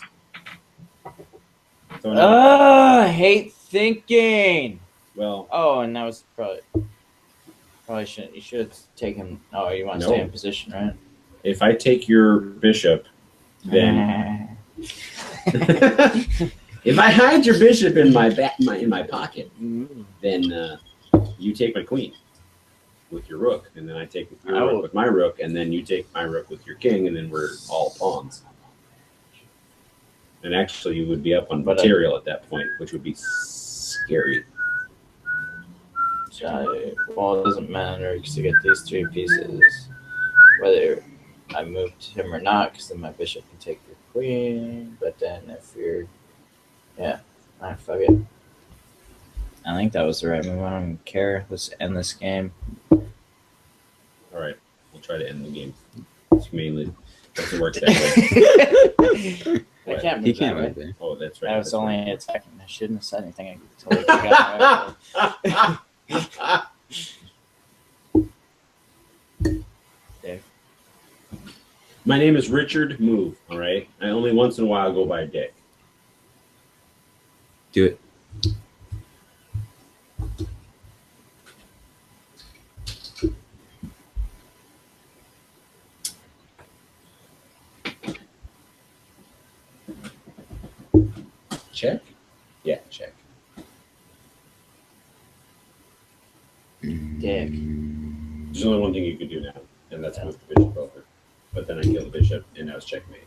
So now, I hate thinking. well, Oh, and that was probably shouldn't. You should have taken. Oh, you want to stay in position, right? if I take your bishop, then if I hide your bishop in my pocket, then you take my queen with your rook, and then I take your rook with my rook, and then you take my rook with your king, and then we're all pawns. And actually, you would be up on material at that point, which would be scary. Well, it doesn't matter because I get these three pieces, whether I moved him or not, because then my bishop can take your queen. But then if you're, fuck it. I think that was the right move. I don't even care. Let's end this game. All right, we'll try to end the game. It's mainly doesn't work that way. I can't move that way. There. Oh, that's right. I was only attacking. I shouldn't have said anything. I totally forgot. Dave. My name is Richard Move. All right. I only once in a while go by Dick. Do it. Check. Yeah, check. Dick. There's only one thing you can do now, and that's move the bishop over. But then I kill the bishop, and now it's checkmate.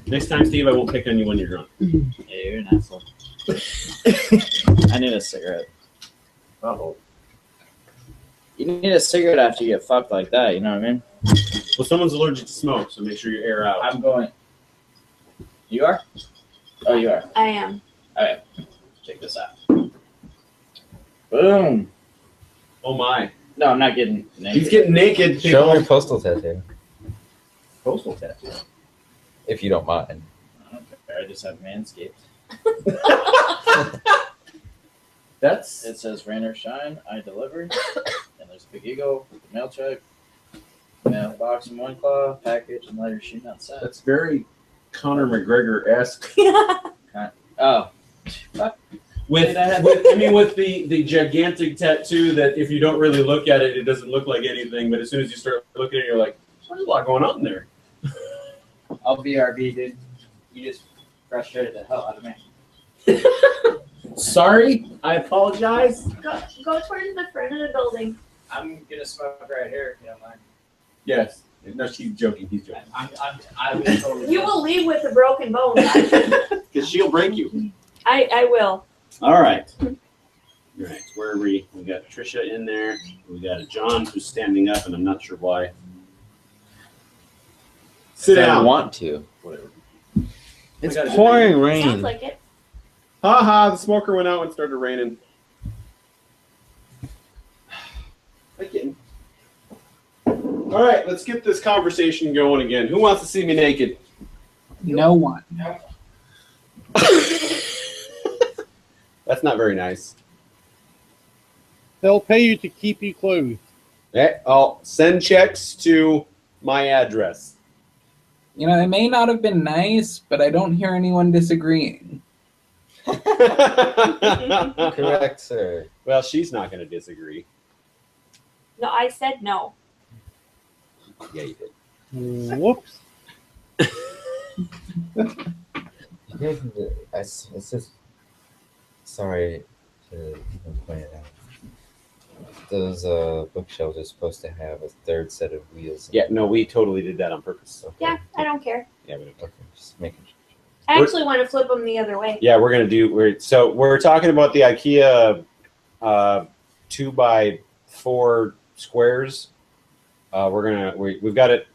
Next time, Steve, I won't pick on you when you're drunk. Yeah, you're an asshole. I need a cigarette. Uh-oh. You need a cigarette after you get fucked like that, you know what I mean? Well, someone's allergic to smoke, so make sure you air out. I'm going. You are? Oh, you are. I am. Alright. Check this out. Boom. Oh, my. No, I'm not getting naked. He's getting naked. Show him your postal tattoo, Postal tattoo. if you don't mind. I don't care. I just have Manscaped. That's It says rain or shine, I deliver. And there's a big eagle with the mail truck, mailbox in one claw, package and letter shooting outside. that's very Conor McGregor-esque. Oh. With the gigantic tattoo that if you don't really look at it, it doesn't look like anything. But as soon as you start looking at it, you're like, there's a lot going on there. I'll BRB, dude. You just frustrated the hell out of me. Sorry, I apologize. Go towards the front of the building. I'm gonna smoke right here if you don't mind. Yes. No, she's joking. He's joking. I'm totally You will leave with a broken bone. Because she'll break you. I will. All right. All right. Where are we? We got Tricia in there. We got a John who's standing up, and I'm not sure why. Sit I down. want to. Whatever. It's We gotta do pouring Sounds rain. like it. Ha ha! The smoker went out and started raining. Again. All right, let's get this conversation going again. Who wants to see me naked? No one. That's not very nice. They'll pay you to keep you clothed. Okay, I'll send checks to my address. You know, it may not have been nice, but I don't hear anyone disagreeing. Correct, sir. Well, she's not going to disagree. No, I said no. Yeah, you did. Whoops. It's just sorry to even point it out. Those bookshelves are supposed to have a third set of wheels. Yeah, no, we totally did that on purpose. Okay. Yeah, I don't care. Yeah, we don't. Okay, just making sure. I actually want to flip them the other way. Yeah, we're gonna do. We're talking about the IKEA 2x4 squares. We've got it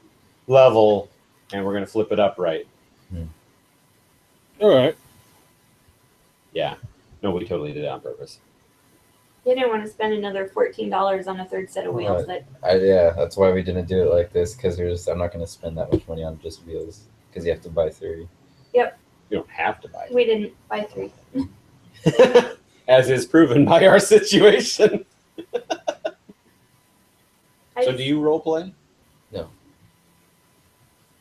level, and we're gonna flip it upright. All right. Yeah, no, we totally did it on purpose. You didn't want to spend another $14 on a third set of wheels. Right. Yeah, that's why we didn't do it like this, because I'm not going to spend that much money on just wheels, because you have to buy 3. You don't have to buy We didn't buy 3. it. As is proven by our situation. So do you role play? No.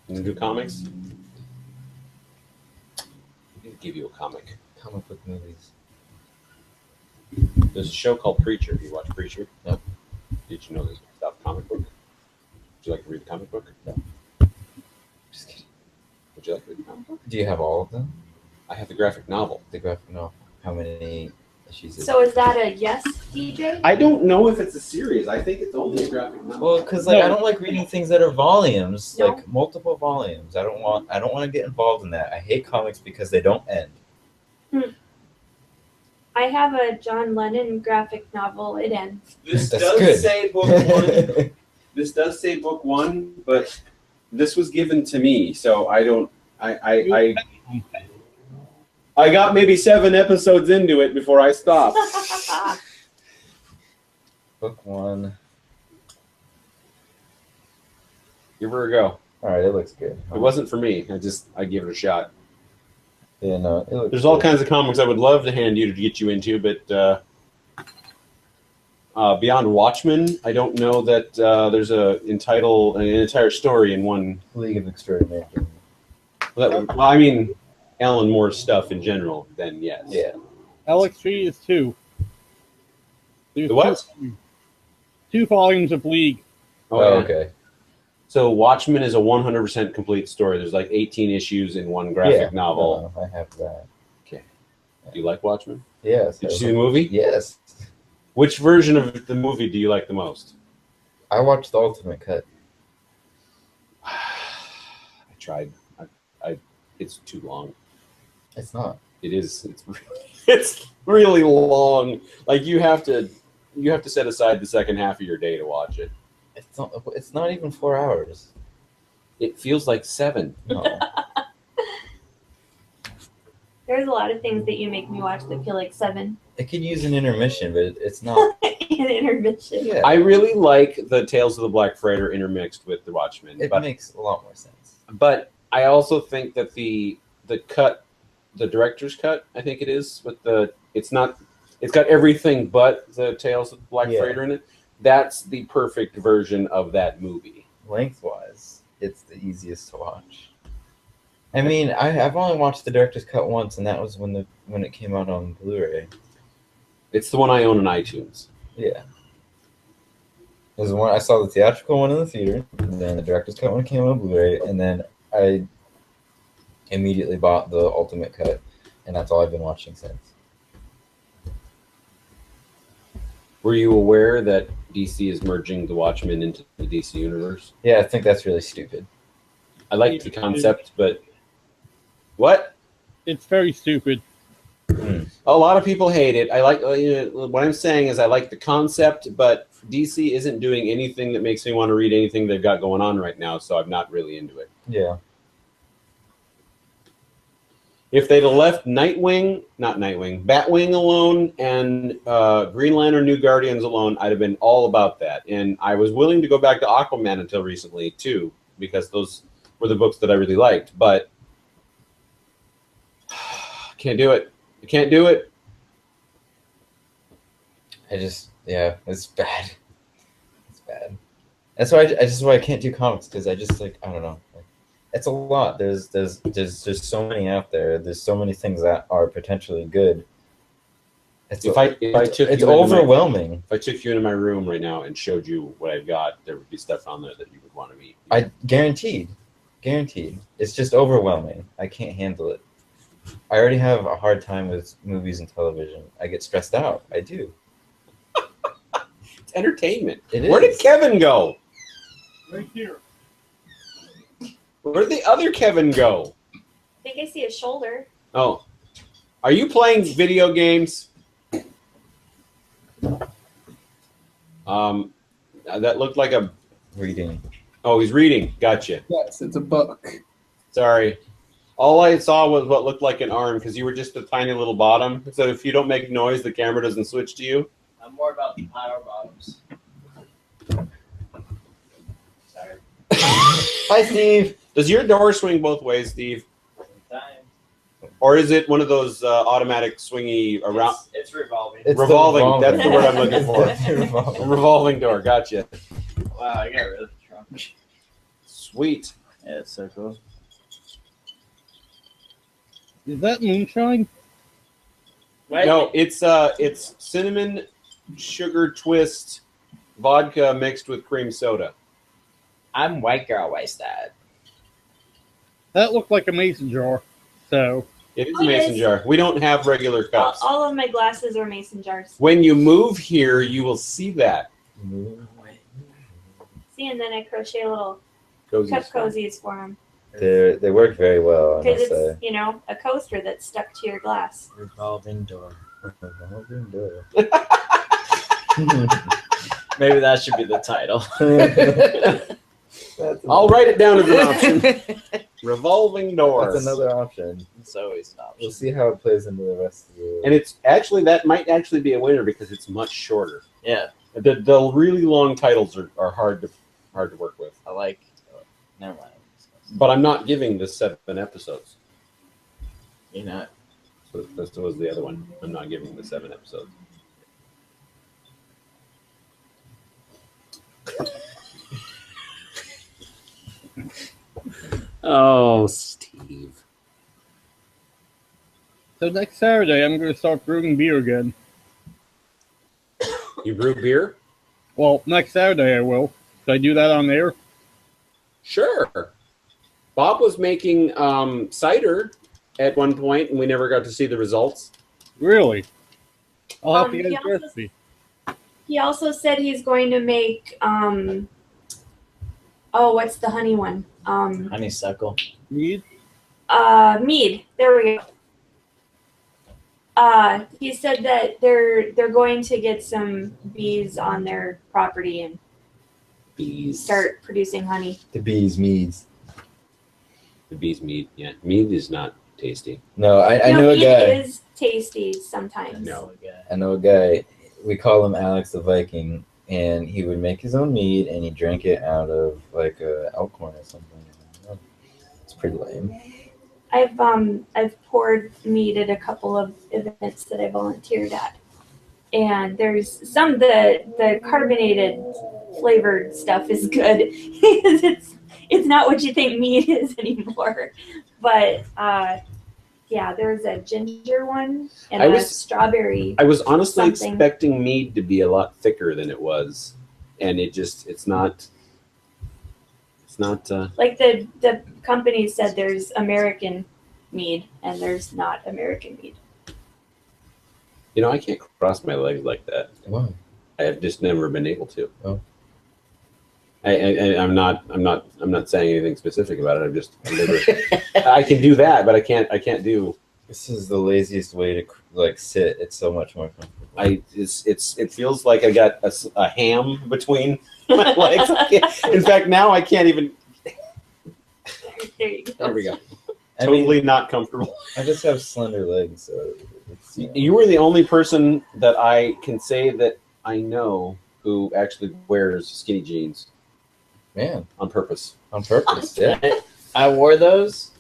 You do comics? I'll give you a comic. Comic book movies. There's a show called Preacher. Do you watch Preacher? No. Did you know there's a comic book? Would you like to read the comic book? No. Just kidding. Would you like to read the comic book? Do you have all of them? I have the graphic novel. The graphic novel. How many issues is So is that a yes, DJ? I don't know if it's a series. I think it's only a graphic novel. Well, because I don't like reading things that are volumes, No. like multiple volumes. I don't want to get involved in that. I hate comics because they don't end. I have a John Lennon graphic novel. It ends. This That's does good. say book 1. This does say book 1, but this was given to me, so I don't. I got maybe 7 episodes into it before I stopped. Book 1. Give her a go. All right, it looks good. It wasn't for me. I give it a shot. Yeah, no, it looks There's all good. kinds of comics I would love to hand you to get you into, but beyond Watchmen, I don't know that there's an entire story in one. League of Extraordinary Gentlemen. Well, I mean, Alan Moore's stuff in general. Then yes. Yeah. Alex Tree is 2. There's The what? 2 volumes of League. Oh, Oh, yeah. okay. So Watchmen is a 100% complete story. There's like 18 issues in one graphic novel. I have that. Do you like Watchmen? Yes. Did you see the movie? Yes. Which version of the movie do you like the most? I watched the ultimate cut. I tried. It's too long. It's not. It is. It's really long. Like you have to set aside the second half of your day to watch it. It's not even 4 hours. It feels like 7. No. There's a lot of things that you make me watch that feel like 7. It could use an intermission, but it's not. An intermission. Yeah. I really like the Tales of the Black Freighter intermixed with the Watchmen, It but makes a lot more sense. I also think that the cut, the director's cut, I think it is, with it's got everything but the Tales of the Black Freighter in it. That's the perfect version of that movie. Lengthwise, it's the easiest to watch. I mean, I've only watched the director's cut once, and that was when it came out on Blu-ray. It's the one I own on iTunes. Yeah. There's one I saw the theatrical one in the theater, and then the director's cut one came out on Blu-ray, and then I immediately bought the ultimate cut, and that's all I've been watching since. Were you aware that DC is merging the Watchmen into the DC universe. Yeah, I think that's really stupid. I like the concept, but what? It's very stupid. A lot of people hate it. I like what I'm saying is I like the concept, but DC isn't doing anything that makes me want to read anything they've got going on right now, so I'm not really into it. Yeah. If they'd have left Batwing alone and Green Lantern New Guardians alone, I'd have been all about that. And I was willing to go back to Aquaman until recently, too, because those were the books that I really liked. But can't do it. I can't do it. Yeah, it's bad. It's bad. That's why I can't do comics, because I just I don't know. It's a lot. There's so many out there. There's so many things that are potentially good. It's overwhelming. If I took you into my room right now and showed you what I've got, there would be stuff on there that you would want to read. I guaranteed. It's just overwhelming. I can't handle it. I already have a hard time with movies and television. I get stressed out. I do. It's entertainment. Where did Kevin go? Right here. Where did the other Kevin go? I think I see a shoulder. Oh. Are you playing video games? That looked like a... Reading. Oh, he's reading. Gotcha. Yes, it's a book. Sorry. All I saw was what looked like an arm, because you were just a tiny little bottom. So if you don't make noise, the camera doesn't switch to you. I'm more about the power bottoms. Sorry. Hi, Steve. Does your door swing both ways, Steve? Time. Or is it one of those automatic swingy around? It's revolving. It's revolving. That's the word I'm looking for. Revolving. A revolving door. Gotcha. Wow, I got really drunk. Sweet. Yeah, it's so cool. Is that moonshine? Wait. No, it's cinnamon sugar twist vodka mixed with cream soda. I'm white girl wasted. That looked like a mason jar. So It is a mason jar. We don't have regular cups. All of my glasses are mason jars. When you move here, you will see that. See, and then I crochet little Cozy cup stuff. cozies for them. They work very well, I Because must say. it's, a coaster that's stuck to your glass. Revolving door. Revolving door. Maybe that should be the title. I'll write it down as an option. Revolving door. That's another option. It's always an option. We'll see how it plays into the rest of the... And it's actually, that might actually be a winner because it's much shorter. Yeah, The really long titles are hard to work with. I like. Never mind. But I'm not giving this 7 episodes. You're not. So this was the other one. I'm not giving the 7 episodes. Oh, Steve. So next Saturday, I'm going to start brewing beer again. You brew beer? Well, next Saturday I will. Should I do that on air? Sure. Bob was making cider at one point, and we never got to see the results. Really? I'll have to He get his also- recipe. He also said he's going to make what's the honey one? Honeysuckle. Mead? Mead. There we go. He said that they're going to get some bees on their property and Bees. start producing honey. The bees, meads. The bees mead. Yeah, mead is not tasty. No, I know a mead guy. is tasty sometimes. No. I know a guy. We call him Alex the Viking, and he would make his own mead, and he drank it out of like a elkhorn or something. It's pretty lame. I've poured mead at a couple of events that I volunteered at, and there's some the carbonated flavored stuff is good. it's not what you think mead is anymore, but yeah, there's a ginger one and a strawberry. I was honestly something. expecting mead to be a lot thicker than it was, and it's not. Like the company said there's American mead and there's not American mead. I can't cross my legs like that. Why? have just never been able to. Oh. I'm not saying anything specific about it. I can do that, but I can't do. This is the laziest way to like sit. It's so much more comfortable. It feels like I got a ham between my legs. In fact, now I can't even. There you go. There we go. I Totally mean, not comfortable. I just have slender legs, so it's, You were the only person that I can say that I know who actually wears skinny jeans man, on purpose. on purpose. Yeah. I wore those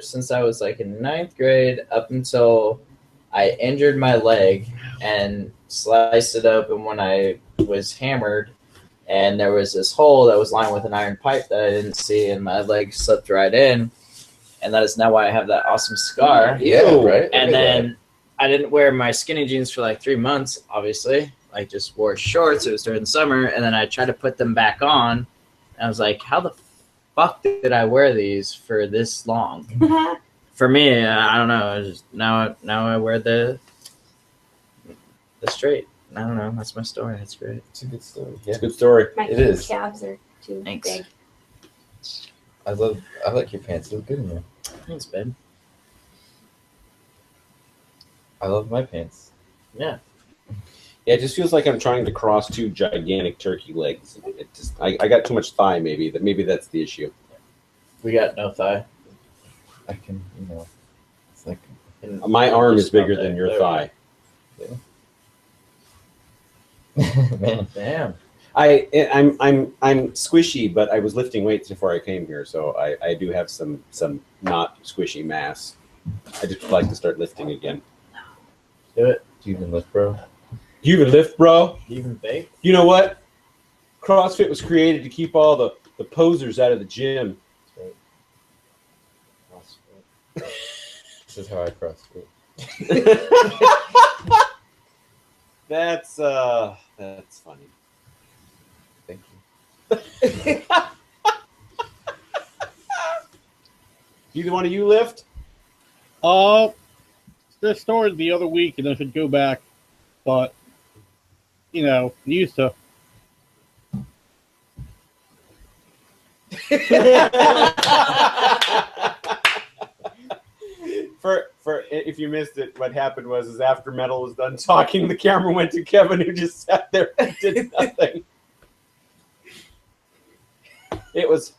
since I was like in 9th grade up until I injured my leg and sliced it open when I was hammered, and there was this hole that was lined with an iron pipe that I didn't see, and my leg slipped right in, and that is now why I have that awesome scar. Yeah, right. And then I didn't wear my skinny jeans for like 3 months, obviously. I just wore shorts. It was during the summer, and then I tried to put them back on, and I was like, how the fuck did I wear these for this long? For me, I don't know. I just, now I wear the straight. I don't know. That's my story. That's great. It's a good story. It's Yeah, a good story. My It is. calves are too Thanks. big. I like your pants. They look good in there. Thanks, babe. I love my pants. Yeah. Yeah, it just feels like I'm trying to cross two gigantic turkey legs. I got too much thigh. Maybe that's the issue. We got no thigh. I can, it's like My arm is bigger than your thigh. man. Damn. I'm squishy, but I was lifting weights before I came here, so I do have some not squishy mass. I just would like to start lifting again. Do it. Do you even lift, bro? You even lift, bro? You even bake? You know what? CrossFit was created to keep all the posers out of the gym. This is how I CrossFit. That's funny. Thank you. Either one of you lift? This started the other week, and I should go back, but used to. For if you missed it, what happened was after Metal was done talking, the camera went to Kevin, who just sat there and did nothing. It was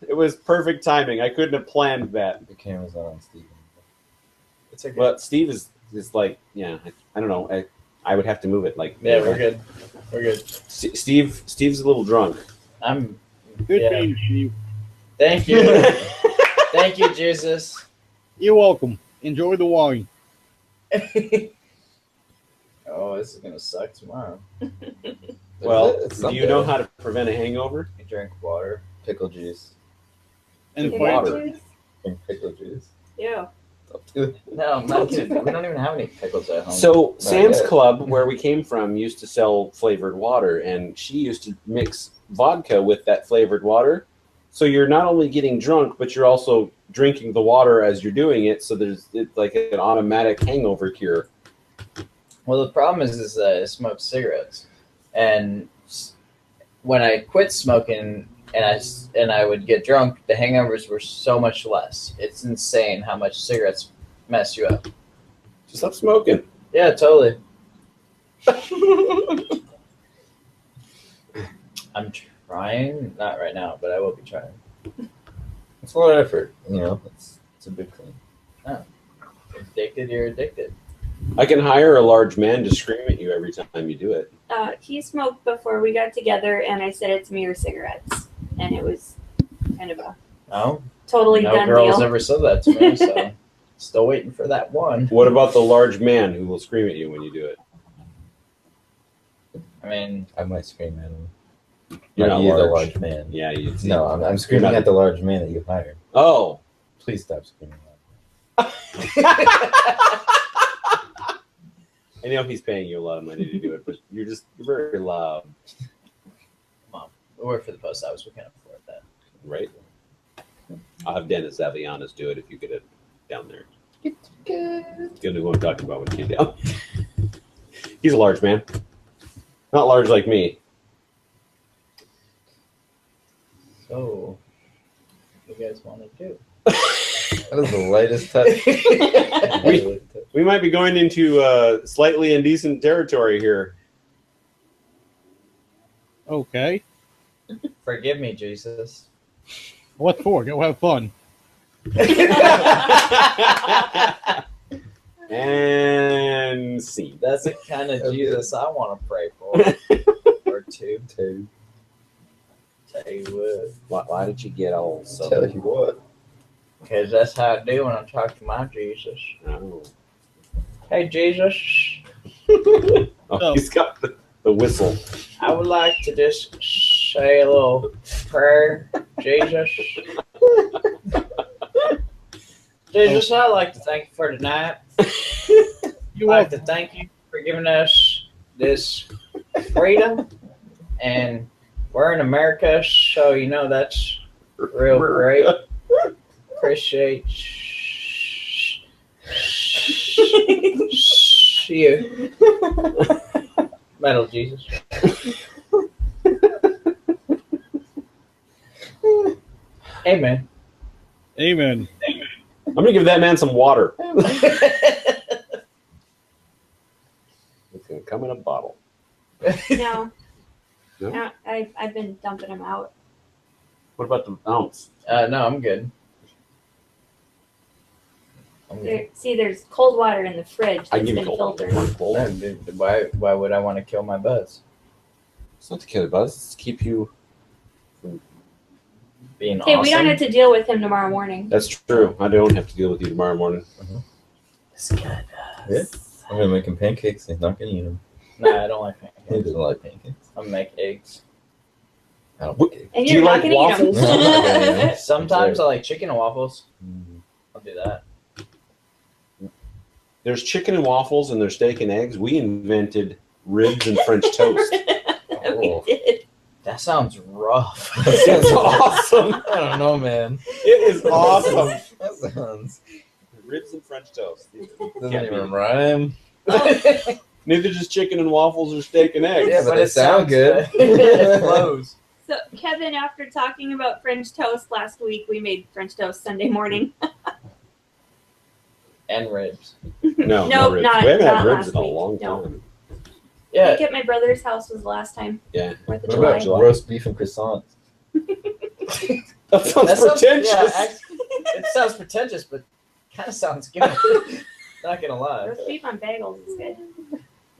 perfect timing. I couldn't have planned that. The camera's not on Steven. It's okay. But Steve is like, yeah, I don't know. I would have to move it. Like, Yeah, we're good. We're good. Steve's a little drunk. I'm Good Yeah. being you. Thank you. Thank you, Jesus. You're welcome. Enjoy the wine. Oh, this is gonna suck tomorrow. Well, It's do you know how to prevent a hangover? I drink water. pickle juice? And Pickle water. juice? Drink pickle juice. Yeah. No, I'm not kidding. We don't even have any pickles at home. So Sam's yet. Club, where we came from, used to sell flavored water, and she used to mix vodka with that flavored water. So you're not only getting drunk, but you're also drinking the water as you're doing it. So it's like an automatic hangover cure. Well, the problem is that I smoke cigarettes, and when I quit smoking and I would get drunk, the hangovers were so much less. It's insane how much cigarettes mess you up. Just stop smoking. Yeah, totally. I'm trying, not right now, but I will be trying. It's a lot of effort. It's a big thing. Addicted, you're addicted. I can hire a large man to scream at you every time you do it. He smoked before we got together, and I said it's mere cigarettes, and it was kind of a No, totally no done girl deal. has ever said that to me, so still waiting for that one. What about the large man who will scream at you when you do it? I mean, I might scream at him. You're Not not you, the large. large man. Yeah, you. No, I'm screaming not- at the large man that you hired. Oh. Please stop screaming at me. I know he's paying you a lot of money to do it, but you're very loud, we work for the post office. We can't afford that. right? I'll have Dennis Avianas do it if you get it down there. It's gonna go and talk about when you get down. He's a large man. Not large like me. So, what do you guys want to do? That is the lightest touch. We might be going into slightly indecent territory here. Okay. Forgive me, Jesus. What for? Go have fun. And see. That's the kind of Jesus I want to pray for. Or two. Tell you what. Why did you get all so? Tell you what. Because that's how I do when I talk to my Jesus. Oh. Hey, Jesus. Oh, he's got the whistle. I would like to just say a little prayer, Jesus. Jesus, I'd like to thank you for tonight. I'd like to thank you for giving us this freedom. And we're in America, so you know that's real great. Appreciate you. Metal Jesus. Amen. Amen. I'm gonna give that man some water. It's gonna come in a bottle. No. No? No, I've been dumping them out. What about the ounce? No, I'm good. See, there's cold water in the fridge I that's give you been cold. filtered. Want cold? No, dude, why would I want to kill my buzz? It's not to kill the buzz. It's to keep you. Being Hey, awesome. we don't have to deal with him tomorrow morning. That's true. I don't have to deal with you tomorrow morning. It's good. Yeah. I'm gonna make him pancakes. He's not gonna eat them. Nah, I don't like He pancakes. doesn't like pancakes. I make eggs. I don't like cake. And Do you're you not like gonna waffles? eat them. Sometimes I like chicken and waffles. Mm. I'll do that. There's chicken and waffles and there's steak and eggs. We invented ribs and French toast. Oh. We did. That sounds rough. It's awesome. I don't know, man. It is awesome. That sounds. Ribs and French toast. Doesn't Can't even beat rhyme. Neither does chicken and waffles or steak and eggs. Yeah, but they it sound sounds good. It flows. So, Kevin, after talking about French toast last week, we made French toast Sunday morning. And ribs. No, Nope, ribs. not- We haven't had not ribs last in a week. long No. time. I Yeah. think at my brother's house was the last time. Yeah. 4th of What July. about roast beef and croissants? That sounds pretentious. It sounds pretentious, but kind of sounds good. Not gonna lie. Roast beef on bagels is good.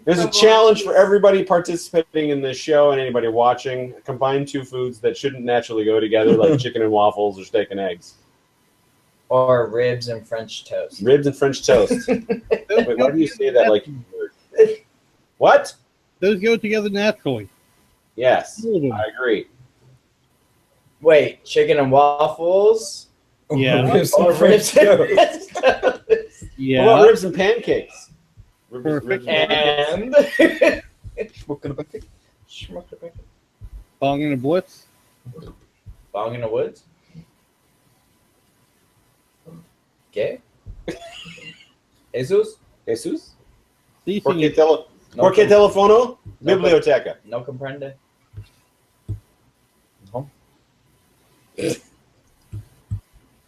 There's a challenge for everybody participating in this show and anybody watching. Combine two foods that shouldn't naturally go together, like chicken and waffles or steak and eggs. Or ribs and French toast. Ribs and French toast. Wait, why do you say that like what? Those go together naturally. Yes, All of them. I agree. Wait, chicken and waffles? Yeah. Ribs Or and French ribs and toast. French toast? What Yeah. about ribs and pancakes? Perfect. And Smoking a pancake. Bong in a blitz. Bong in the woods? Okay. Jesus? Jesus? Ceasing Por qué, it. No, por qué telefono? No, Biblioteca. no comprende.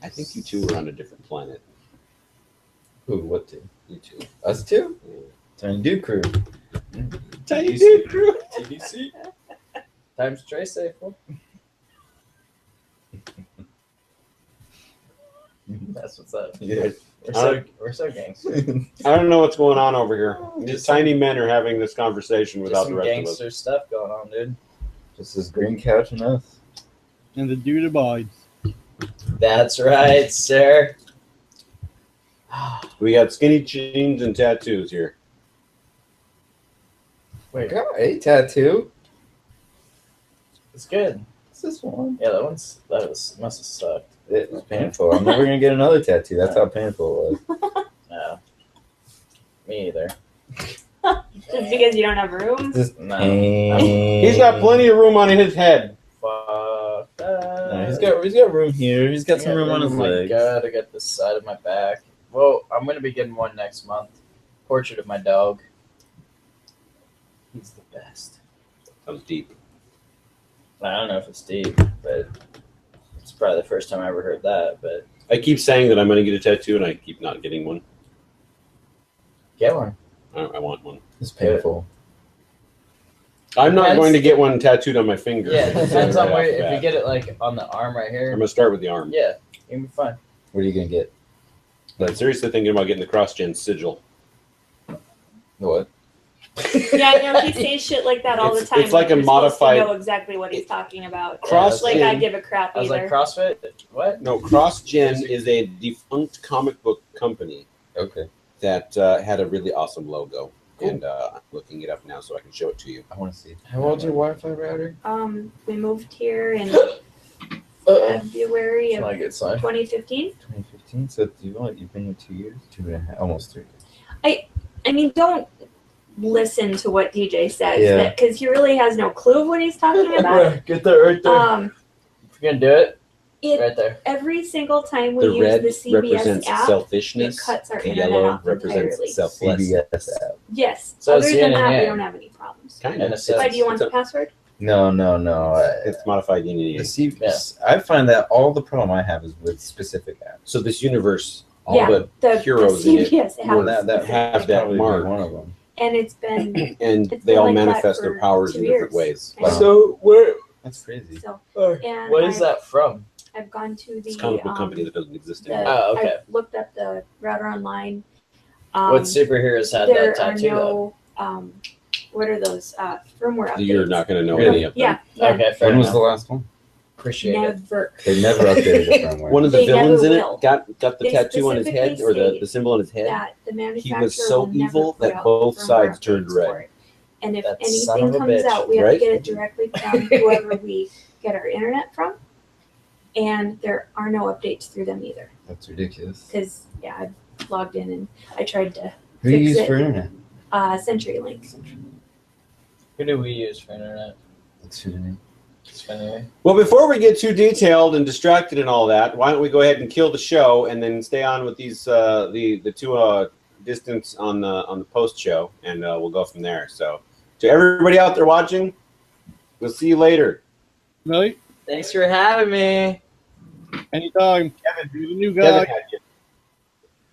I think you two are on a different planet. Who? What two? You two. Us two? Tiny Dude Crew. Tiny Dude Crew. TBC. Times trace safe. That's what's up. Yeah. We're so gangster. I don't know what's going on over here. These tiny men are having this conversation Just without the some rest of us. gangster stuff going on, dude. Just this green couch and us. And the dude abides. That's right, sir. We got skinny jeans and tattoos here. Wait, Got a tattoo. it's good. What's this one? Yeah, that must have sucked. It was painful. I'm never gonna get another tattoo. That's how painful it was. No, me either. Just because you don't have room? Just No. pain. He's got plenty of room on his head. Fuck that. No, he's got room here. He's got some room on his Oh my legs. god, I got the side of my back. Well, I'm gonna be getting one next month. Portrait of my dog. He's the best. Sounds deep. I don't know if it's deep, but it's probably the first time I ever heard that. But I keep saying that I'm going to get a tattoo, and I keep not getting one. get one. I want one. It's painful. I'm not Depends. going to get one tattooed on my finger. Yeah, it depends on Right where. off the If you bat. get it like on the arm right I'm here, going to start with the arm. yeah, you'll be fine. What are you gonna get? But I'm seriously thinking about getting the cross-gen sigil. What? Yeah, I know he says shit like that all the It's- time. it's like but a you're supposed modified- to know exactly what he's talking about. Cross-gen. Like I give a crap I was either. like CrossFit. What? No, CrossGen is a defunct comic book company Okay. that had a really awesome logo. Cool. And I'm looking it up now so I can show it to you. I want to see. How old's your Wi-Fi router? We moved here in Uh-oh. February Not a of good sign. 2015. 2015. So you've been here 2 years, 2.5, almost 3 years. I mean, don't listen to what DJ says, Yeah. because he really has no clue of what he's talking about. Get that right there. If you're gonna do it, It right there. every single time we The use red the CBS represents app, it selfishness. cuts our The internet yellow off represents entirely. selflessness. CBS app. Yes. So Other it's than yin and that, we yang. don't have any problems. Kind And of. it says- Why do you want it's the password? No. It's modified yin and The yang. CBS. I find that all the problem I have is with specific apps. So this universe, all Yeah, the The heroes in it CBS app, were that have that probably be mark, one of them. and it's been and It's they been all like that manifest their for powers 2 in different years. ways. Wow. So where? That's crazy. so. And what is I've- that from? I've gone to the It's a comic book company that doesn't exist the, anymore. Oh, okay. I've looked up the router online. What superheroes had There that are tattoo? no what are those firmware updates? You're not going to know Really? any of them. Yeah, though? Okay, fair When was enough. the last one? Appreciate it. never. They never updated the firmware. One of the They villains in never it will. got the They tattoo on his head, or specifically the symbol on his head. That the manufacturer He was so will never evil put that out both firmware sides turned updates red. for it. And if That son anything of a comes bitch, out, we have right? to get it directly from whoever we get our internet from. And there are no updates through them either. That's ridiculous. Because I've logged in and I tried to Who do you fix use it. for internet? CenturyLink. Who do we use for internet? Xfinity. Xfinity. Well, before we get too detailed and distracted and all that, why don't we go ahead and kill the show and then stay on with these the two distance on the post show, and we'll go from there. So, to everybody out there watching, we'll see you later. Really? Thanks for having me. Anytime. Kevin, You're the new guy. Kevin had you.